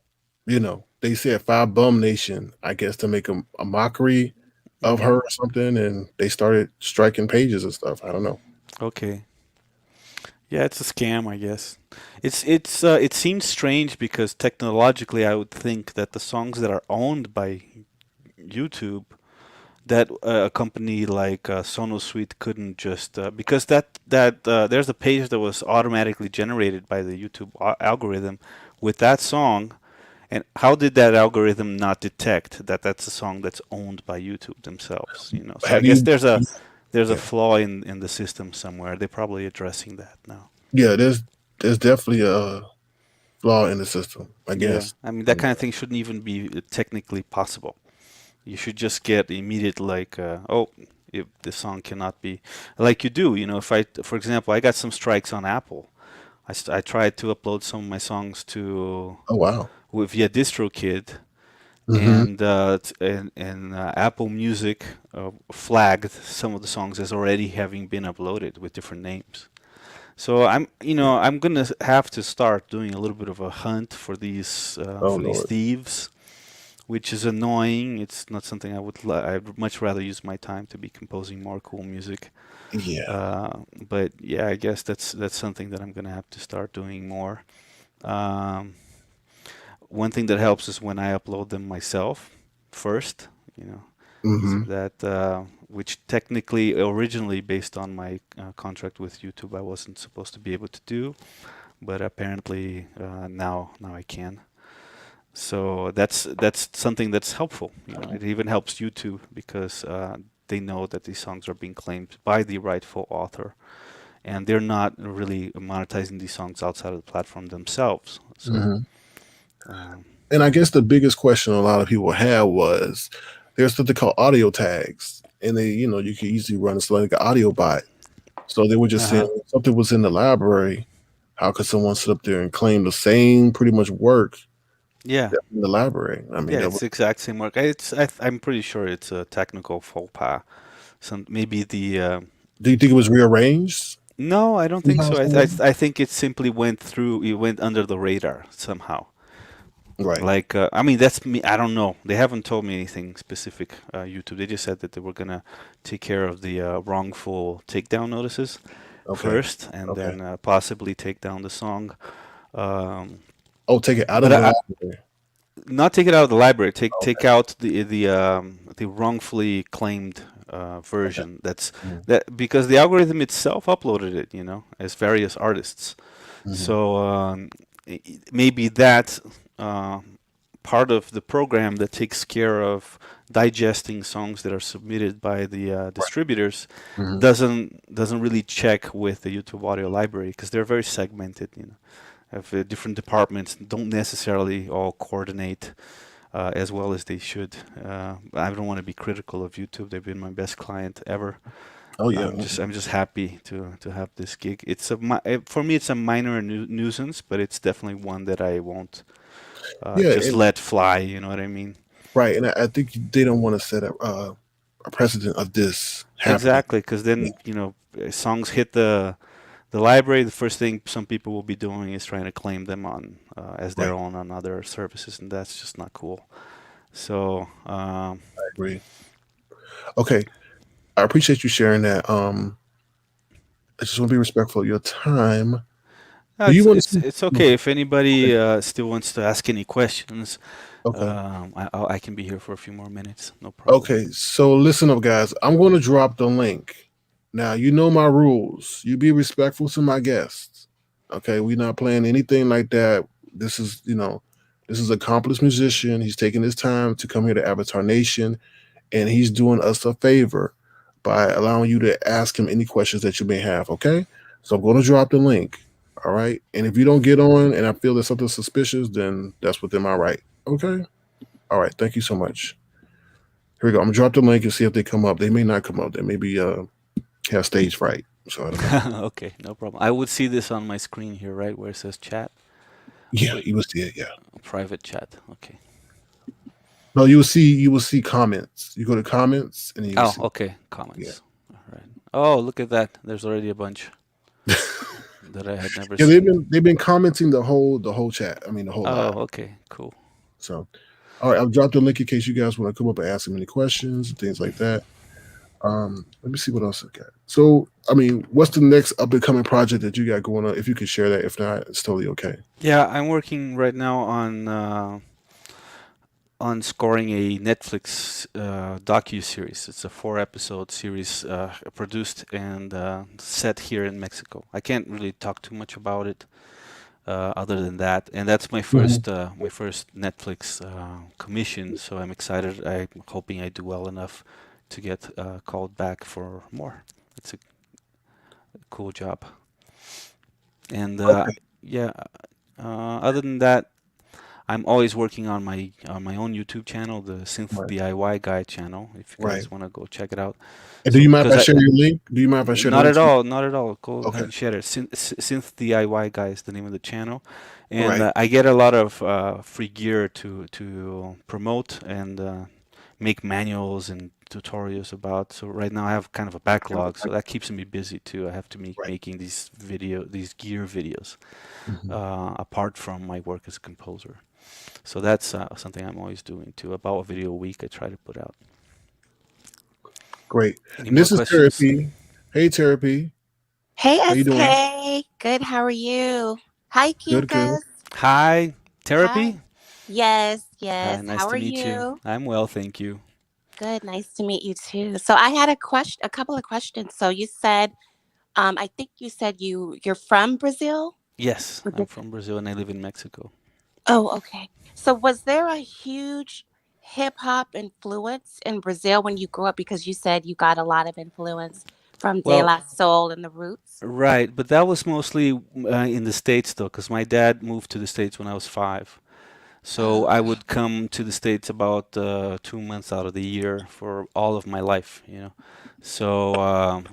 S1: they said Five Bum Nation, I guess, to make a mockery of her
S2: Hmm.
S1: or something, and they started striking pages and stuff. I don't know.
S2: Okay. Yeah, it's a scam, I guess. It seems strange because technologically, I would think that the songs that are owned by YouTube, that a company like SonoSuite couldn't just because that there's a page that was automatically generated by the YouTube algorithm with that song, and how did that algorithm not detect that that's a song that's owned by YouTube themselves? You know, so I
S1: Have
S2: guess
S1: you?
S2: there's a
S1: Yeah,
S2: flaw in the system somewhere. They're probably addressing that now.
S1: yeah. There's definitely a flaw in the system, I
S2: Yeah,
S1: guess.
S2: I mean that
S1: And
S2: kind of thing shouldn't even be technically possible. You should just get immediate like, oh, if the song cannot be like you do. You know, if I, for example, I got some strikes on Apple. I tried to upload some of my songs to
S1: oh wow.
S2: via DistroKid,
S1: Mm-hmm.
S2: and Apple Music flagged some of the songs as already having been uploaded with different names. So I'm gonna have to start doing a little bit of a hunt
S1: Oh
S2: for these
S1: Lord.
S2: thieves, which is annoying. It's not something I'd much rather use my time to be composing more cool music.
S1: Yeah.
S2: But yeah, I guess that's something that I'm gonna have to start doing more. Um, One thing that helps is when I upload them myself first, you know, so
S1: Mm-hmm.
S2: that which technically originally based on my contract with YouTube I wasn't supposed to be able to do, but apparently now I can. So that's something that's helpful. You know, it even helps YouTube because they know that these songs are being claimed by the rightful author, and they're not really monetizing these songs outside of the platform themselves. So.
S1: Mm-hmm.
S2: Um,
S1: And I guess the biggest question a lot of people had was there's something called audio tags, and you can easily run it's like an audio bot. So they were just saying
S2: uh-huh.
S1: if something was in the library. How could someone sit up there and claim the same pretty much work
S2: Yeah.
S1: that's in the library? I mean,
S2: Yeah,
S1: that
S2: it's
S1: was,
S2: the exact same work. I'm pretty sure it's a technical faux pas. Some maybe the
S1: do you think it was rearranged
S2: no, I don't think
S1: somehow?
S2: so.
S1: Some way?
S2: I think it simply went through. It went under the radar somehow.
S1: Right.
S2: Like I mean, that's me. I don't know. They haven't told me anything specific. YouTube. They just said that they were gonna take care of the wrongful takedown notices
S1: Okay.
S2: first, and
S1: Okay.
S2: then possibly take down the song. Um,
S1: Oh, take it out
S2: but
S1: of the
S2: I,
S1: library.
S2: not take it out of the library. Take
S1: Okay.
S2: out the wrongfully claimed
S1: Okay.
S2: version.
S1: Mm-hmm.
S2: That because the algorithm itself uploaded it, you know, as various artists.
S1: Mm-hmm.
S2: So maybe that uh, part of the program that takes care of digesting songs that are submitted by the distributors
S1: Mm-hmm.
S2: doesn't really check with the YouTube audio library because they're very segmented, you know, of different departments don't necessarily all coordinate as well as they should. I don't want to be critical of YouTube. They've been my best client ever.
S1: Oh yeah.
S2: I'm just happy to have this gig. For me it's a minor nuisance, but it's definitely one that I won't
S1: Yeah.
S2: just
S1: And
S2: let fly. You know what I mean?
S1: right. And I think they don't want to set a precedent of this happening.
S2: Exactly, because
S1: Yeah.
S2: then you know songs hit the library. The first thing some people will be doing is trying to claim them on as their
S1: Right.
S2: own on other services, and that's just not cool. So
S1: I agree. Okay. I appreciate you sharing that. I just want to be respectful of your time.
S2: no,
S1: Do you want to see?
S2: it's okay if
S1: Okay.
S2: anybody still wants to ask any questions.
S1: Okay.
S2: I can be here for a few more minutes, no problem.
S1: Okay, so listen up, guys. I'm going to drop the link. Now, you know my rules. You be respectful to my guests. Okay, we're not playing anything like that. This is an accomplished musician. He's taking his time to come here to Avatar Nation, and he's doing us a favor by allowing you to ask him any questions that you may have. Okay, so I'm going to drop the link. All right, and if you don't get on, and I feel there's something suspicious, then that's within my right. Okay. All right. Thank you so much. Here we go. I'm gonna drop the link and see if they come up. They may not come up. They may be have stage fright. So I don't know.
S2: Okay, no problem. I would see this on my screen here, right, where it says chat.
S1: Yeah,
S2: Wait,
S1: you will see it. Yeah.
S2: private chat. Okay.
S1: No, you will see comments. You go to comments and then you will
S2: Oh,
S1: see.
S2: okay.
S1: Yeah.
S2: Comments. All right. Oh, look at that. There's already a bunch that I had never
S1: Yeah,
S2: seen.
S1: they've been commenting the whole chat. I mean the whole
S2: Oh,
S1: live.
S2: okay. Cool.
S1: So all right, I've dropped the link in case you guys want to come up and ask them any questions and things like that. Let me see what else I got. So, I mean, what's the next up and coming project that you got going on? If you could share that, if not, it's totally okay.
S2: Yeah, I'm working right now on scoring a Netflix docu series. It's a 4 episode series produced and set here in Mexico. I can't really talk too much about it other than that, and that's
S1: Mhm.
S2: my first Netflix commission. So I'm excited. I'm hoping I do well enough to get called back for more. It's a cool job, and
S1: Okay.
S2: yeah. Other than that, I'm always working on my own YouTube channel, the Synth
S1: Right.
S2: DIY Guy channel. If you
S1: Right.
S2: guys want to go check it out.
S1: And do
S2: So
S1: you mind if
S2: because
S1: I
S2: I
S1: share your link? Do you mind if I share the
S2: not
S1: link
S2: at
S1: to you?
S2: all, not at all. Go ahead
S1: Okay.
S2: and share it. Synth DIY Guy is the name of the channel, and
S1: Right.
S2: I get a lot of free gear to promote and make manuals and tutorials about. So right now I have kind of a backlog, so that keeps me busy too. I have to be
S1: Right.
S2: making these gear videos
S1: Mhm.
S2: apart from my work as a composer. So that's something I'm always doing too. About a video a week I try to put out.
S1: Great.
S2: Any
S1: And
S2: more
S1: this is
S2: questions?
S1: Therapy. Hey, Therapy.
S3: Hey,
S1: How you doing?
S3: SK. Good. How are you? Hi,
S1: Good, good.
S3: Quincas.
S2: Hi,
S3: Hi.
S2: Therapy.
S3: Yes,
S2: Hi,
S3: yes.
S2: nice
S3: How
S2: to
S3: are
S2: meet you.
S3: you?
S2: I'm well, thank you.
S3: Good. Nice to meet you too. So I had a couple of questions. So you said, I think you said you're from Brazil.
S2: Yes,
S3: Was
S2: I'm
S3: it-
S2: from Brazil and I live in Mexico.
S3: Oh, okay. So was there a huge hip hop influence in Brazil when you grew up? Because you said you got a lot of influence from De
S2: Well,
S3: La Soul and the Roots.
S2: right, but that was mostly in the States though, because my dad moved to the States when I was 5. So I
S3: Oh,
S2: would come to the States about 2 months out of the year for all of my life, you know. So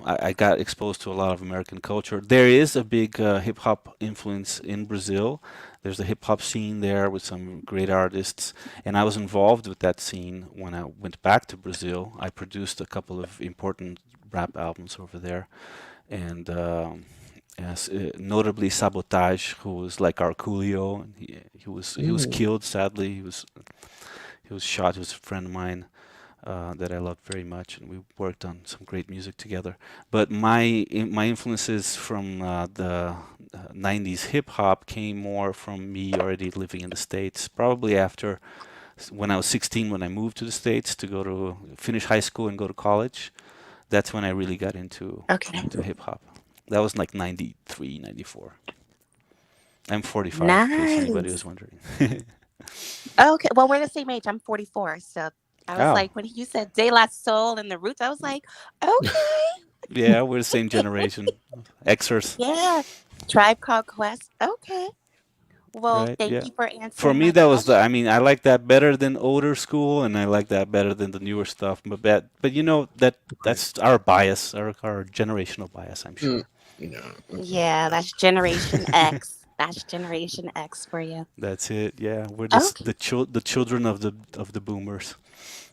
S2: I got exposed to a lot of American culture. There is a big hip hop influence in Brazil. There's a hip hop scene there with some great artists, and I was involved with that scene when I went back to Brazil. I produced a couple of important rap albums over there, and yes, notably Sabotage, who was like our Coolio. And he was
S1: Mm,
S2: killed sadly. He was shot. He was a friend of mine that I loved very much, and we worked on some great music together. But my influences from the '90s hip hop came more from me already living in the States. Probably after when I was 16, when I moved to the States to go to finish high school and go to college. That's when I really got
S3: okay.
S2: into hip hop. That was like 93, 94. I'm 45, in case anybody was
S3: Nice.
S2: wondering.
S3: Okay, well, we're the same age. I'm 44. So I was
S2: Oh,
S3: like, when you said De La Soul and the Roots, I was like, okay.
S2: yeah, we're the same generation. Xers,
S3: Yeah. Tribe Called Quest. Okay. Well,
S2: right?
S3: thank
S2: Yeah.
S3: you for
S2: For
S3: answering
S2: me,
S3: my
S2: that was I
S3: question.
S2: mean, I like that better than older school, and I like that better than the newer stuff. But you know
S1: right.
S2: that's our bias, our generational bias, I'm
S1: Mm,
S2: sure.
S1: yeah.
S3: Yeah, that's Generation X. That's Generation X for you.
S2: That's it. Yeah, we're
S3: Okay.
S2: the children of the boomers.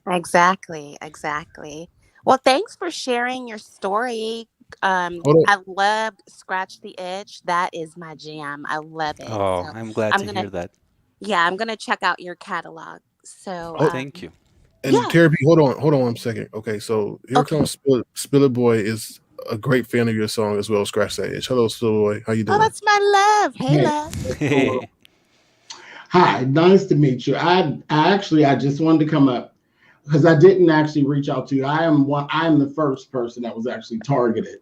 S3: Exactly. Exactly. Well, thanks for sharing your story.
S1: Hold on.
S3: I love Scratch the Itch. That is my jam. I love it.
S2: Oh,
S3: So
S2: I'm glad
S3: I'm
S2: to
S3: gonna
S2: hear that.
S3: Yeah, I'm gonna check out your catalog. So,
S1: Hold,
S2: Thank you.
S1: and
S3: yeah,
S1: Therapy, hold on 1 second. Okay, so here
S3: okay.
S1: comes Spiller Boy is a great fan of your song as well. Scratch that itch. Hello, Spiller Boy. How you
S3: Oh,
S1: doing?
S3: that's my love. Hey,
S4: Hey,
S3: love.
S4: what's going on? Hi, nice to meet you. I just wanted to come up because I didn't actually reach out to you. I am the first person that was actually targeted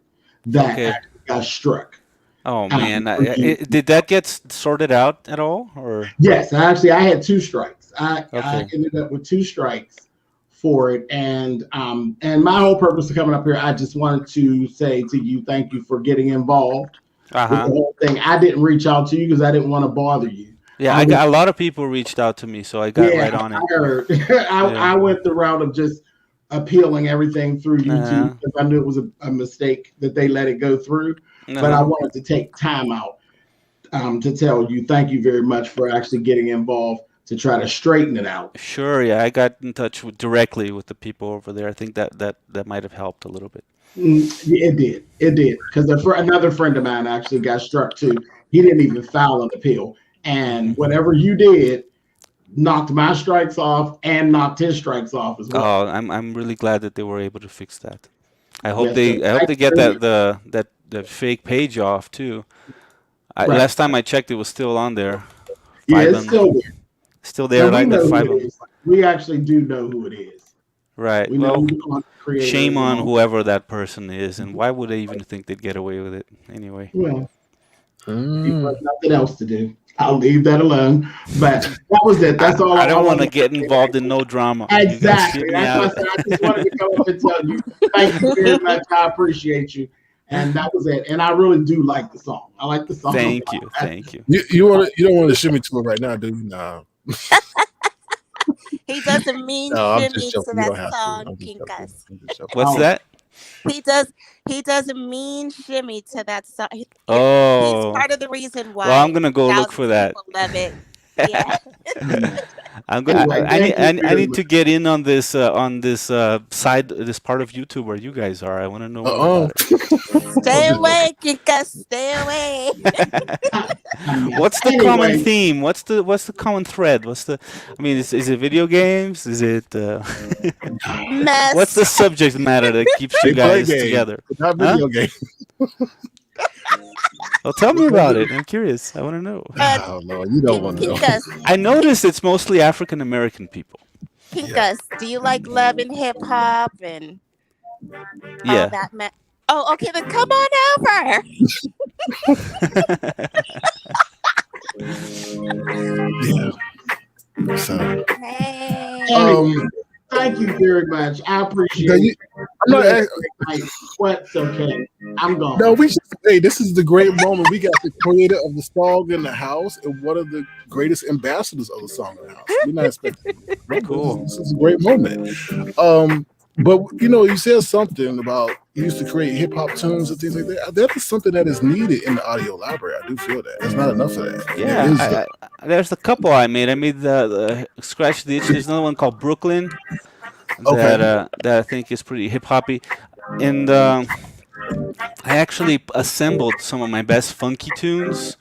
S4: that
S2: Okay.
S4: actually got struck.
S2: Oh man,
S4: For you.
S2: did that get sorted out at all, or
S4: Yes, I had two strikes. I
S2: okay?
S4: ended up with two strikes for it, and my whole purpose of coming up here, I just wanted to say to you, thank you for getting involved
S2: Uh
S4: with the
S2: huh.
S4: whole thing. I didn't reach out to you because I didn't want to bother you.
S2: Yeah,
S4: I
S2: I
S4: was
S2: got a lot of people reached out to me, so I got
S4: Yeah,
S2: right on
S4: I
S2: it.
S4: heard.
S2: Yeah.
S4: I went the route of just appealing everything through YouTube
S2: Uh,
S4: because I knew it was a mistake that they let it go through. But I
S2: uh-huh.
S4: wanted to take time out to tell you thank you very much for actually getting involved to try to straighten it out.
S2: Sure. Yeah, I got in touch directly with the people over there. I think that might have helped a little bit.
S4: Yeah, it did. It did. Because another friend of mine actually got struck too. He didn't even file an appeal. And
S2: Hmm.
S4: whatever you did knocked my strikes off and knocked his strikes off as well.
S2: Oh, I'm really glad that they were able to fix that. I
S4: Yes, sir.
S2: hope
S4: Thank
S2: they
S4: you
S2: get
S4: very much.
S2: that fake page off too.
S4: Right.
S2: Last time I checked, it was still on there.
S4: Yeah,
S2: Five
S4: it's
S2: on
S4: still there.
S2: still
S4: And
S2: there,
S4: we
S2: like that
S4: know who
S2: five
S4: it
S2: on.
S4: is. We actually do know who it is.
S2: Right.
S4: We know
S2: Well,
S4: who the content creator
S2: shame
S4: is and
S2: on
S4: all.
S2: whoever that person is, and why would they even think they'd get away with it anyway?
S4: Well, people
S1: Mm.
S4: have nothing else to do. I'll leave that alone. But that was it. That's all
S2: I
S4: I
S2: don't want to
S4: wanted to
S2: get
S4: say.
S2: involved in no drama. You guys
S4: Exactly.
S2: keep me
S4: That's
S2: out
S4: why I
S2: of
S4: said I
S2: it.
S4: just wanted to come up and tell you thank you very much. I appreciate you. And that was it. And I really do like the song. I like the song a
S2: Thank
S4: lot.
S2: you, thank you.
S1: You don't want to shimmy to it right now, do you? Nah.
S3: He does a mean
S1: No, I'm just
S3: shimmy to
S1: joking. You
S3: that
S1: don't have to.
S3: song,
S1: I'm just joking.
S3: Pinkas.
S1: I'm just joking.
S2: What's
S4: Oh,
S2: that?
S3: He does he does a mean shimmy to that song. He's
S2: Oh,
S3: part of the reason
S2: well, I'm
S3: why
S2: gonna go look for
S3: thousands of
S2: that.
S3: people love it. Yeah.
S4: yeah.
S2: I'm go-
S4: Anyway, thank you
S2: I
S4: very
S2: need
S4: much.
S2: to get in on this side this part of YouTube where you guys are. I want to know more
S1: Uh-uh.
S2: about
S1: I'm
S3: Stay
S1: just joking.
S3: away, Pinkas. Stay away.
S2: it.
S4: A mess.
S2: What's the common
S4: Anyway,
S2: theme? What's the common thread? I mean, is it video games? Is it what's
S3: Mess.
S2: the subject matter that keeps you
S1: They play
S2: guys
S1: games,
S2: together?
S1: but not
S2: Huh?
S1: video games.
S2: Well, tell me about it. I'm curious. I want to know.
S3: Uh,
S1: Oh Lord, you don't want to know.
S3: Pinkas.
S2: I noticed it's mostly African American people.
S1: Yeah.
S3: Pinkas. Do you like love and hip hop and all
S2: Yeah.
S3: that? Oh, okay. Then come on over.
S1: Yeah. So
S3: Hey.
S4: anyway,
S1: um
S4: thank you very much. I
S1: now
S4: appreciate
S1: you,
S4: it.
S1: I'm
S4: You
S1: not
S4: have a
S1: ask-
S4: great night. What's okay? I'm
S1: no,
S4: gone.
S1: we should, hey, this is the great moment. We got the creator of the song in the house and one of the greatest ambassadors of the song in the house. We're not expecting
S2: Cool.
S1: this is a great moment. But you said something about you used to create hip hop tunes and things like that. That is something that is needed in the audio library. I do feel that. There's not enough of that. And there
S2: Yeah,
S1: is
S2: there's a couple I made. I made the Scratch the Itch. There's another one called Brooklyn
S1: okay.
S2: that I think is pretty hip hoppy. And I actually assembled some of my best funky tunes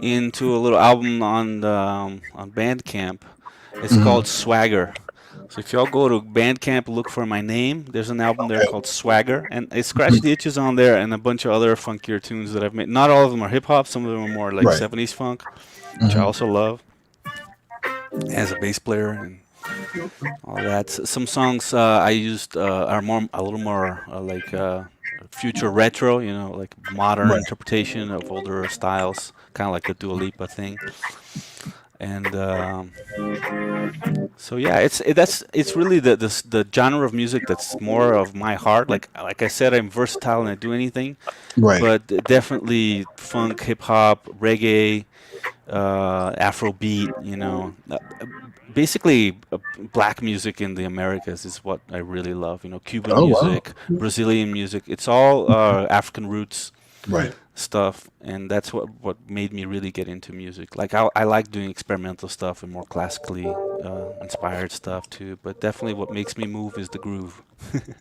S2: into a little album on Bandcamp. It's
S1: Mhm.
S2: called Swagger. So if y'all go to Bandcamp, look for my name. There's an album there
S1: Okay.
S2: called Swagger, and it's Scratch the Itches on there, and a bunch of other funkier tunes that I've made. Not all of them are hip hop. Some of them are more like
S1: Right.
S2: 70s funk, which I
S1: Mhm.
S2: also love as a bass player and all that. Some songs I used are a little more like future retro, like modern
S1: Right.
S2: interpretation of older styles, kind of like the Dua Lipa thing. And so yeah, it's really the genre of music that's more of my heart. Like I said, I'm versatile and I do anything,
S1: Right.
S2: but definitely funk, hip hop, reggae, Afrobeat. Basically black music in the Americas is what I really love. Cuban
S1: Oh wow.
S2: music, Brazilian music. It's all African roots
S1: Right.
S2: stuff, and that's what made me really get into music. Like I like doing experimental stuff and more classically inspired stuff too, but definitely what makes me move is the groove.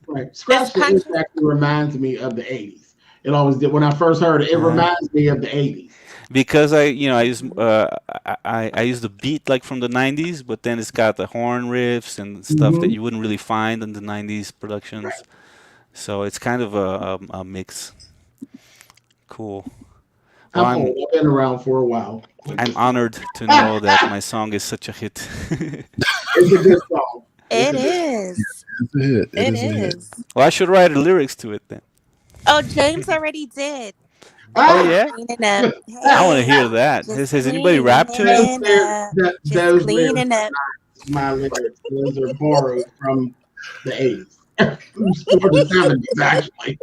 S4: Right.
S3: This
S4: Scratch the
S3: country.
S4: Itch actually reminds me of the 80s. It always did. When I first heard it, it reminds me of the 80s.
S2: Because I use the beat like from the 90s, but then it's got the horn riffs and stuff that
S4: Mm-hmm.
S2: you wouldn't really find in the 90s productions. So it's kind of a mix. Cool. Well,
S4: I'm old. I've been around for a while.
S2: I'm honored to know that my song is such a hit.
S4: It's a good song. It's
S3: It
S4: a good
S3: is.
S1: It's a hit.
S3: It
S1: is a hit.
S3: is.
S2: Well, I should write the lyrics to it then.
S3: Oh, James already did.
S2: Oh
S4: Ah!
S2: yeah,
S3: Cleaning up.
S2: I want to
S3: Hey,
S2: hear that.
S3: just
S2: Has anybody rapped to it?
S3: cleaning up. Just
S4: Those lyrics
S3: cleaning
S4: are
S3: up.
S4: not my lyrics. Those are borrowed from the 80s. Or the 70s, actually.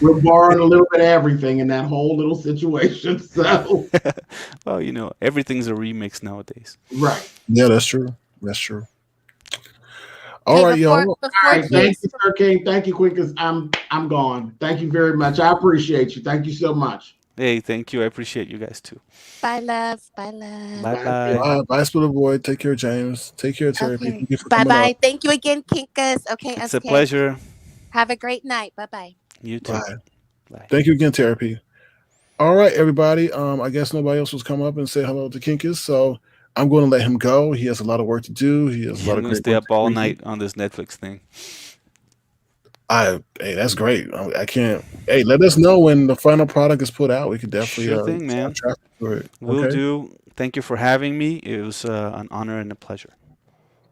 S4: We're borrowing a little bit of everything in that whole little situation. So,
S2: Well, everything's a remix nowadays.
S4: right.
S1: Yeah, that's true. That's true. All
S3: Hey,
S1: right,
S3: before
S1: y'all.
S4: All
S3: before
S4: right. Thank
S3: James,
S4: you, Sir King. Thank you, Quincas. I'm gone. Thank you very much. I appreciate you. Thank you so much.
S2: Hey, thank you. I appreciate you guys too.
S3: bye love, bye love.
S2: Bye
S4: Bye.
S2: bye.
S1: Bye, bye, Spiller Boy. Take care, James. Take care, Terry.
S3: Okay.
S1: Thank you for
S3: Bye
S1: coming
S3: bye.
S1: up.
S3: Thank you again, Kinkas. Okay,
S2: It's a
S3: SK.
S2: pleasure.
S3: Have a great night. Bye bye.
S2: You too.
S1: Bye.
S2: Bye.
S1: Thank you again, Therapy. All right, everybody. I guess nobody else was come up and say hello to Kinkus, so I'm going to let him go. He has a lot of work to do. He has a
S2: Yeah,
S1: lot
S2: I'm
S1: of
S2: gonna
S1: great
S2: stay
S1: work
S2: up
S1: to
S2: all
S1: do.
S2: night on this Netflix thing.
S1: Hey, that's great. I can't. Hey, let us know when the final product is put out. We could definitely
S2: Sure thing,
S1: start
S2: man.
S1: traffic for it.
S2: Will
S1: Okay,
S2: do. Thank you for having me. It was an honor and a pleasure.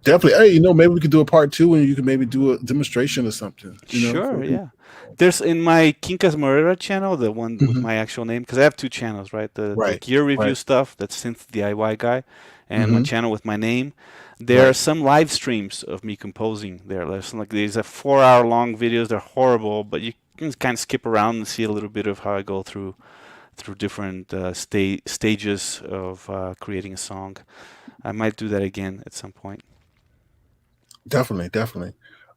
S1: definitely. Hey, maybe we could do a part two, and you can maybe do a demonstration or something. For
S2: Sure,
S1: people.
S2: yeah. There's in my Quincas Moreira channel, the one with
S1: Mhm.
S2: my actual name, because I have two channels, right? The
S1: Right,
S2: gear review
S1: right,
S2: stuff, that's Synth DIY Guy, and my
S1: hmm
S2: channel with my name. There are
S1: right.
S2: some live streams of me composing there. These are 4 hour long videos. They're horrible, but you can kind of skip around and see a little bit of how I go through different stages of creating a song. I might do that again at some point.
S1: Definitely, definitely.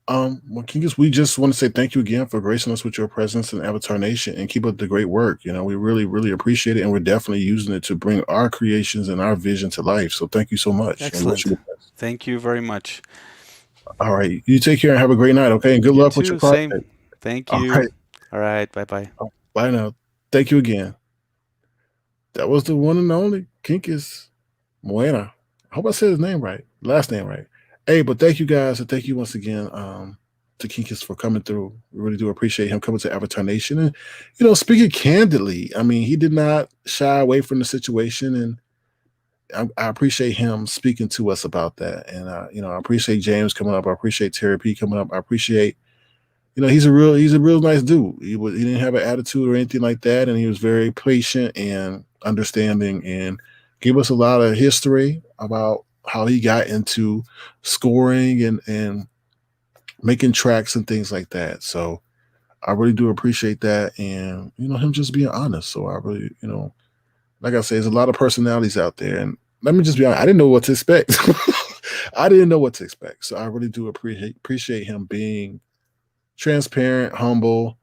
S1: Well, Kingus, we just want to say thank you again for gracing us with your presence in Avatar Nation and keep up the great work. We really, really appreciate it, and we're definitely using it to bring our creations and our vision to life. So thank you so much, and wish you
S2: Excellent.
S1: the best.
S2: Thank you very much.
S1: All right, you take care and have a great night. Okay, and good
S2: You
S1: luck with your
S2: too. Same.
S1: project.
S2: Thank
S1: All
S2: you.
S1: right,
S2: All right. Bye bye.
S1: bye now. Thank you again. That was the one and only Kinkus Moena. I hope I said his name right, last name right. Hey, but thank you guys, and thank you once again to Kinkus for coming through. We really do appreciate him coming to Avatar Nation. And, speaking candidly, I mean, he did not shy away from the situation. And I appreciate him speaking to us about that. And, I appreciate James coming up. I appreciate Terry P coming up. I appreciate, he's a real nice dude. He didn't have an attitude or anything like that. And he was very patient and understanding and gave us a lot of history about how he got into scoring and making tracks and things like that. So I really do appreciate that, and him just being honest. So I really, like I say, there's a lot of personalities out there, and let me just be honest, I didn't know what to expect. I didn't know what to expect. So I really do appreciate him being transparent, humble,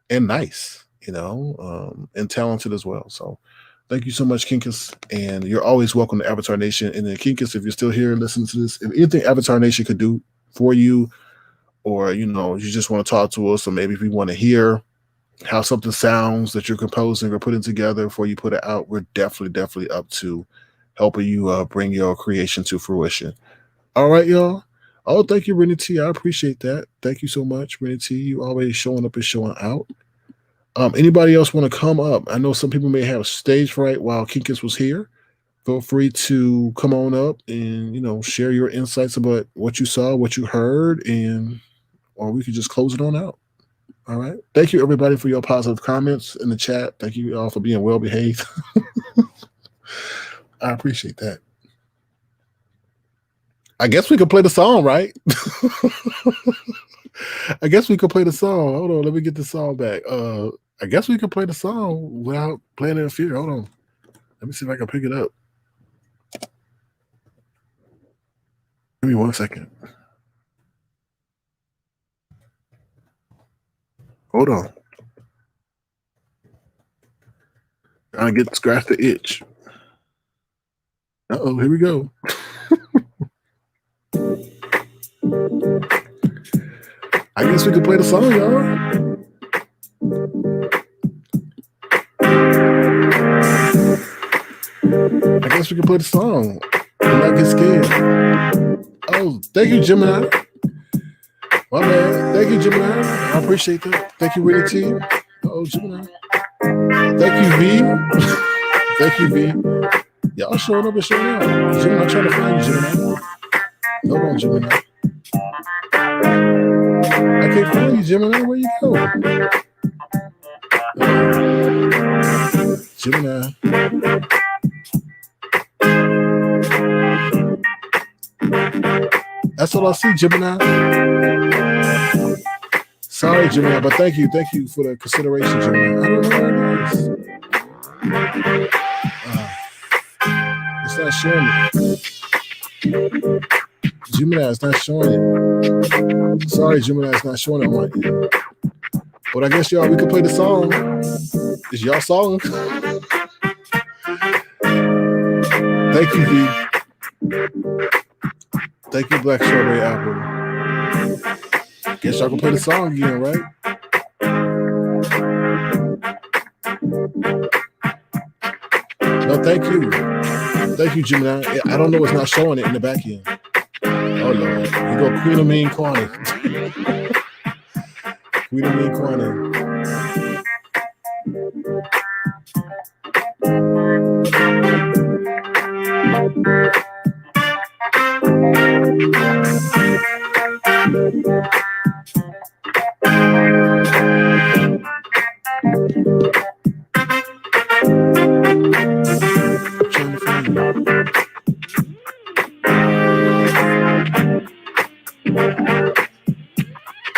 S1: and nice. And talented as well. So thank you so much, Kinkus. And you're always welcome to Avatar Nation. And then Kinkus, if you're still here listening to this, if anything Avatar Nation could do for you, or you just want to talk to us, or maybe if you want to hear how something sounds that you're composing or putting together before you put it out, we're definitely up to helping you bring your creation to fruition. All right, y'all. Oh, thank you, Rennie T. I appreciate that. Thank you so much, Rennie T. You always showing up and showing out. Anybody else want to come up? I know some people may have stage fright while Kinkus was here. Feel free to come on up and share your insights about what you saw, what you heard, or we could just close it on out. All right. Thank you, everybody, for your positive comments in the chat. Thank you all for being well behaved. I appreciate that. I guess we could play the song, right? I guess we could play the song. Hold on, let me get the song back. I guess we could play the song without playing it in fear. Hold on. Let me see if I can pick it up. Give me 1 second. Hold on. Trying to scratch the itch. Uh-oh, here we go. I guess we could play the song, y'all. I guess we can play the song and not get scared. Oh, thank you, Gemini. My man. Thank you, Gemini. I appreciate that. Thank you, Rennie T. Oh, Gemini. Thank you, V. Thank you, V. Y'all showing up and showing out. Gemini, I'm trying to find you, Gemini. Hold on, Gemini. I can't find you, Gemini. Where you go? Gemini. That's all I see, Gemini. Sorry, Gemini, but thank you for the consideration, Gemini. I don't know where it is. It's not showing it. Gemini, it's not showing it. Sorry, Gemini, it's not showing it on my end. But I guess y'all, we could play the song. It's y'all song. Thank you, V. Thank you, Black Strawberry Apple. Guess y'all can play the song again, right? No, thank you. Thank you, Gemini. I don't know what's not showing it in the back end. Oh, Lord. You go Queen of Mean Quantity. Sweeter than Quana.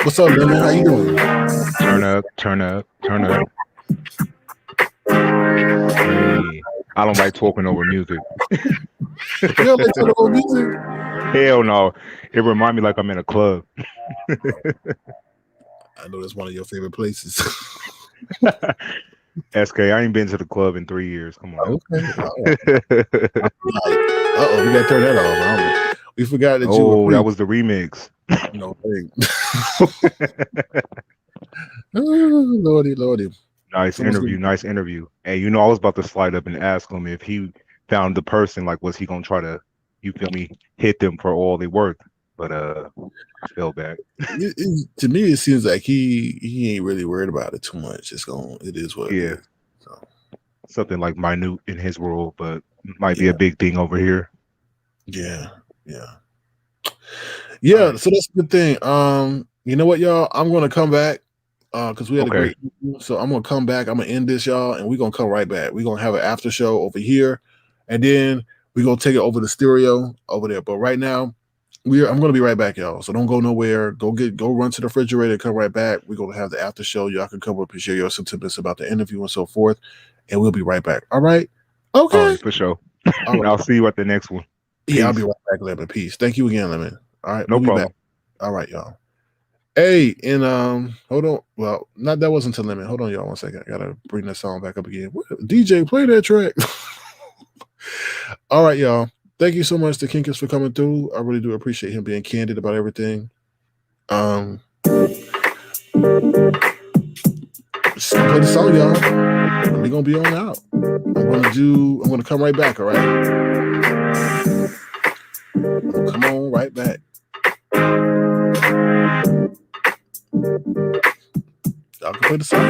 S1: What's up, Lemon? How you doing?
S5: Turn up, turn up, turn up. Hey, I don't like talking over music.
S1: You don't like talking about music?
S5: Hell no. It remind me like I'm in a club.
S1: I know that's one of your favorite places.
S5: SK, I ain't been to the club in 3 years. Come on.
S1: Okay. Uh-oh, we gotta turn that off. We forgot that you were
S5: Oh, that was the remix.
S1: No, Lordy.
S5: Nice interview. And you know, I was about to slide up and ask him if he found the person, like, was he gonna try to, you feel me, hit them for all they worth? But I fell back.
S1: To me, it seems like he ain't really worried about it too much. It is what it is. So.
S5: Something like minute in his world, but might be a big thing over here.
S1: Yeah. So that's a good thing. You know what, y'all? I'm gonna come back because we had a great interview. So I'm gonna come back. I'm gonna end this, y'all, and we're gonna come right back. We're gonna have an after show over here, and then we're gonna take it over the stereo over there. But right now, I'm gonna be right back, y'all. So don't go nowhere. Go run to the refrigerator, come right back. We're gonna have the after show. Y'all can come up and share your sentiments about the interview and so forth, and we'll be right back. All right? Okay.
S5: All right, for sure. Right. I'll see you at the next one.
S1: Peace. Yeah, I'll be right back, Lemon. Peace. Thank you again, Lemon. All right,
S5: no problem.
S1: Back. All right, y'all. Hey, and hold on. Well, that wasn't to Lemon. Hold on, y'all. 1 second. I gotta bring that song back up again. DJ, play that track. All right, y'all. Thank you so much to Quincas for coming through. I really do appreciate him being candid about everything. Just play the song, y'all. And we're gonna be on out. I'm gonna come right back, all right? Come on right back. Y'all can play the song.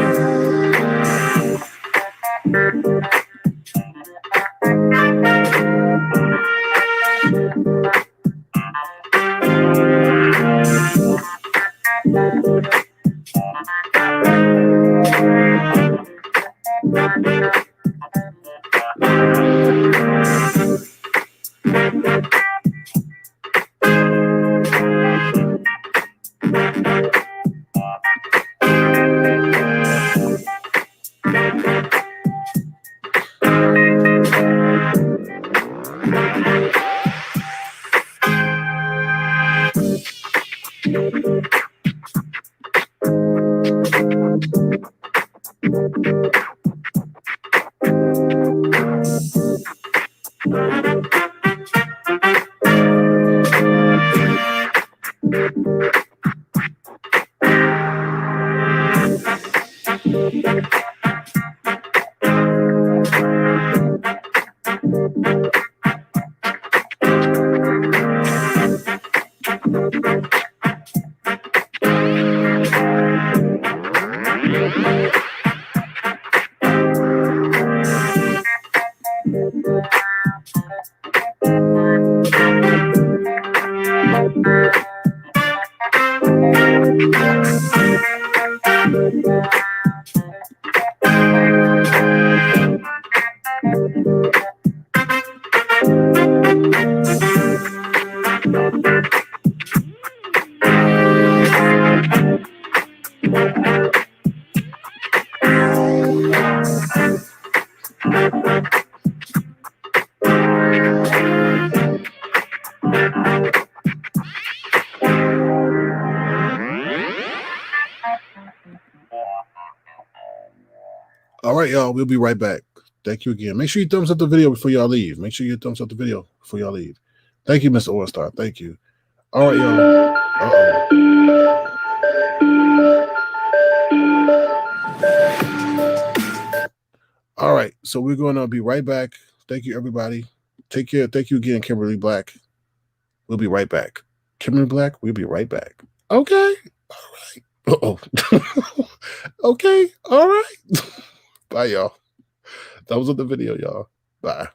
S1: All right, y'all. We'll be right back. Thank you again. Make sure you thumbs up the video before y'all leave. Make sure you thumbs up the video before y'all leave. Thank you, Mr. All-Star. Thank you. All right, y'all. All right, so we're going to be right back. Thank you, everybody. Take care. Thank you again, Kimberly Black. We'll be right back. Kimberly Black, we'll be right back. Okay. All right. Uh-oh. Okay. All right. Bye, y'all. That was the video, y'all. Bye.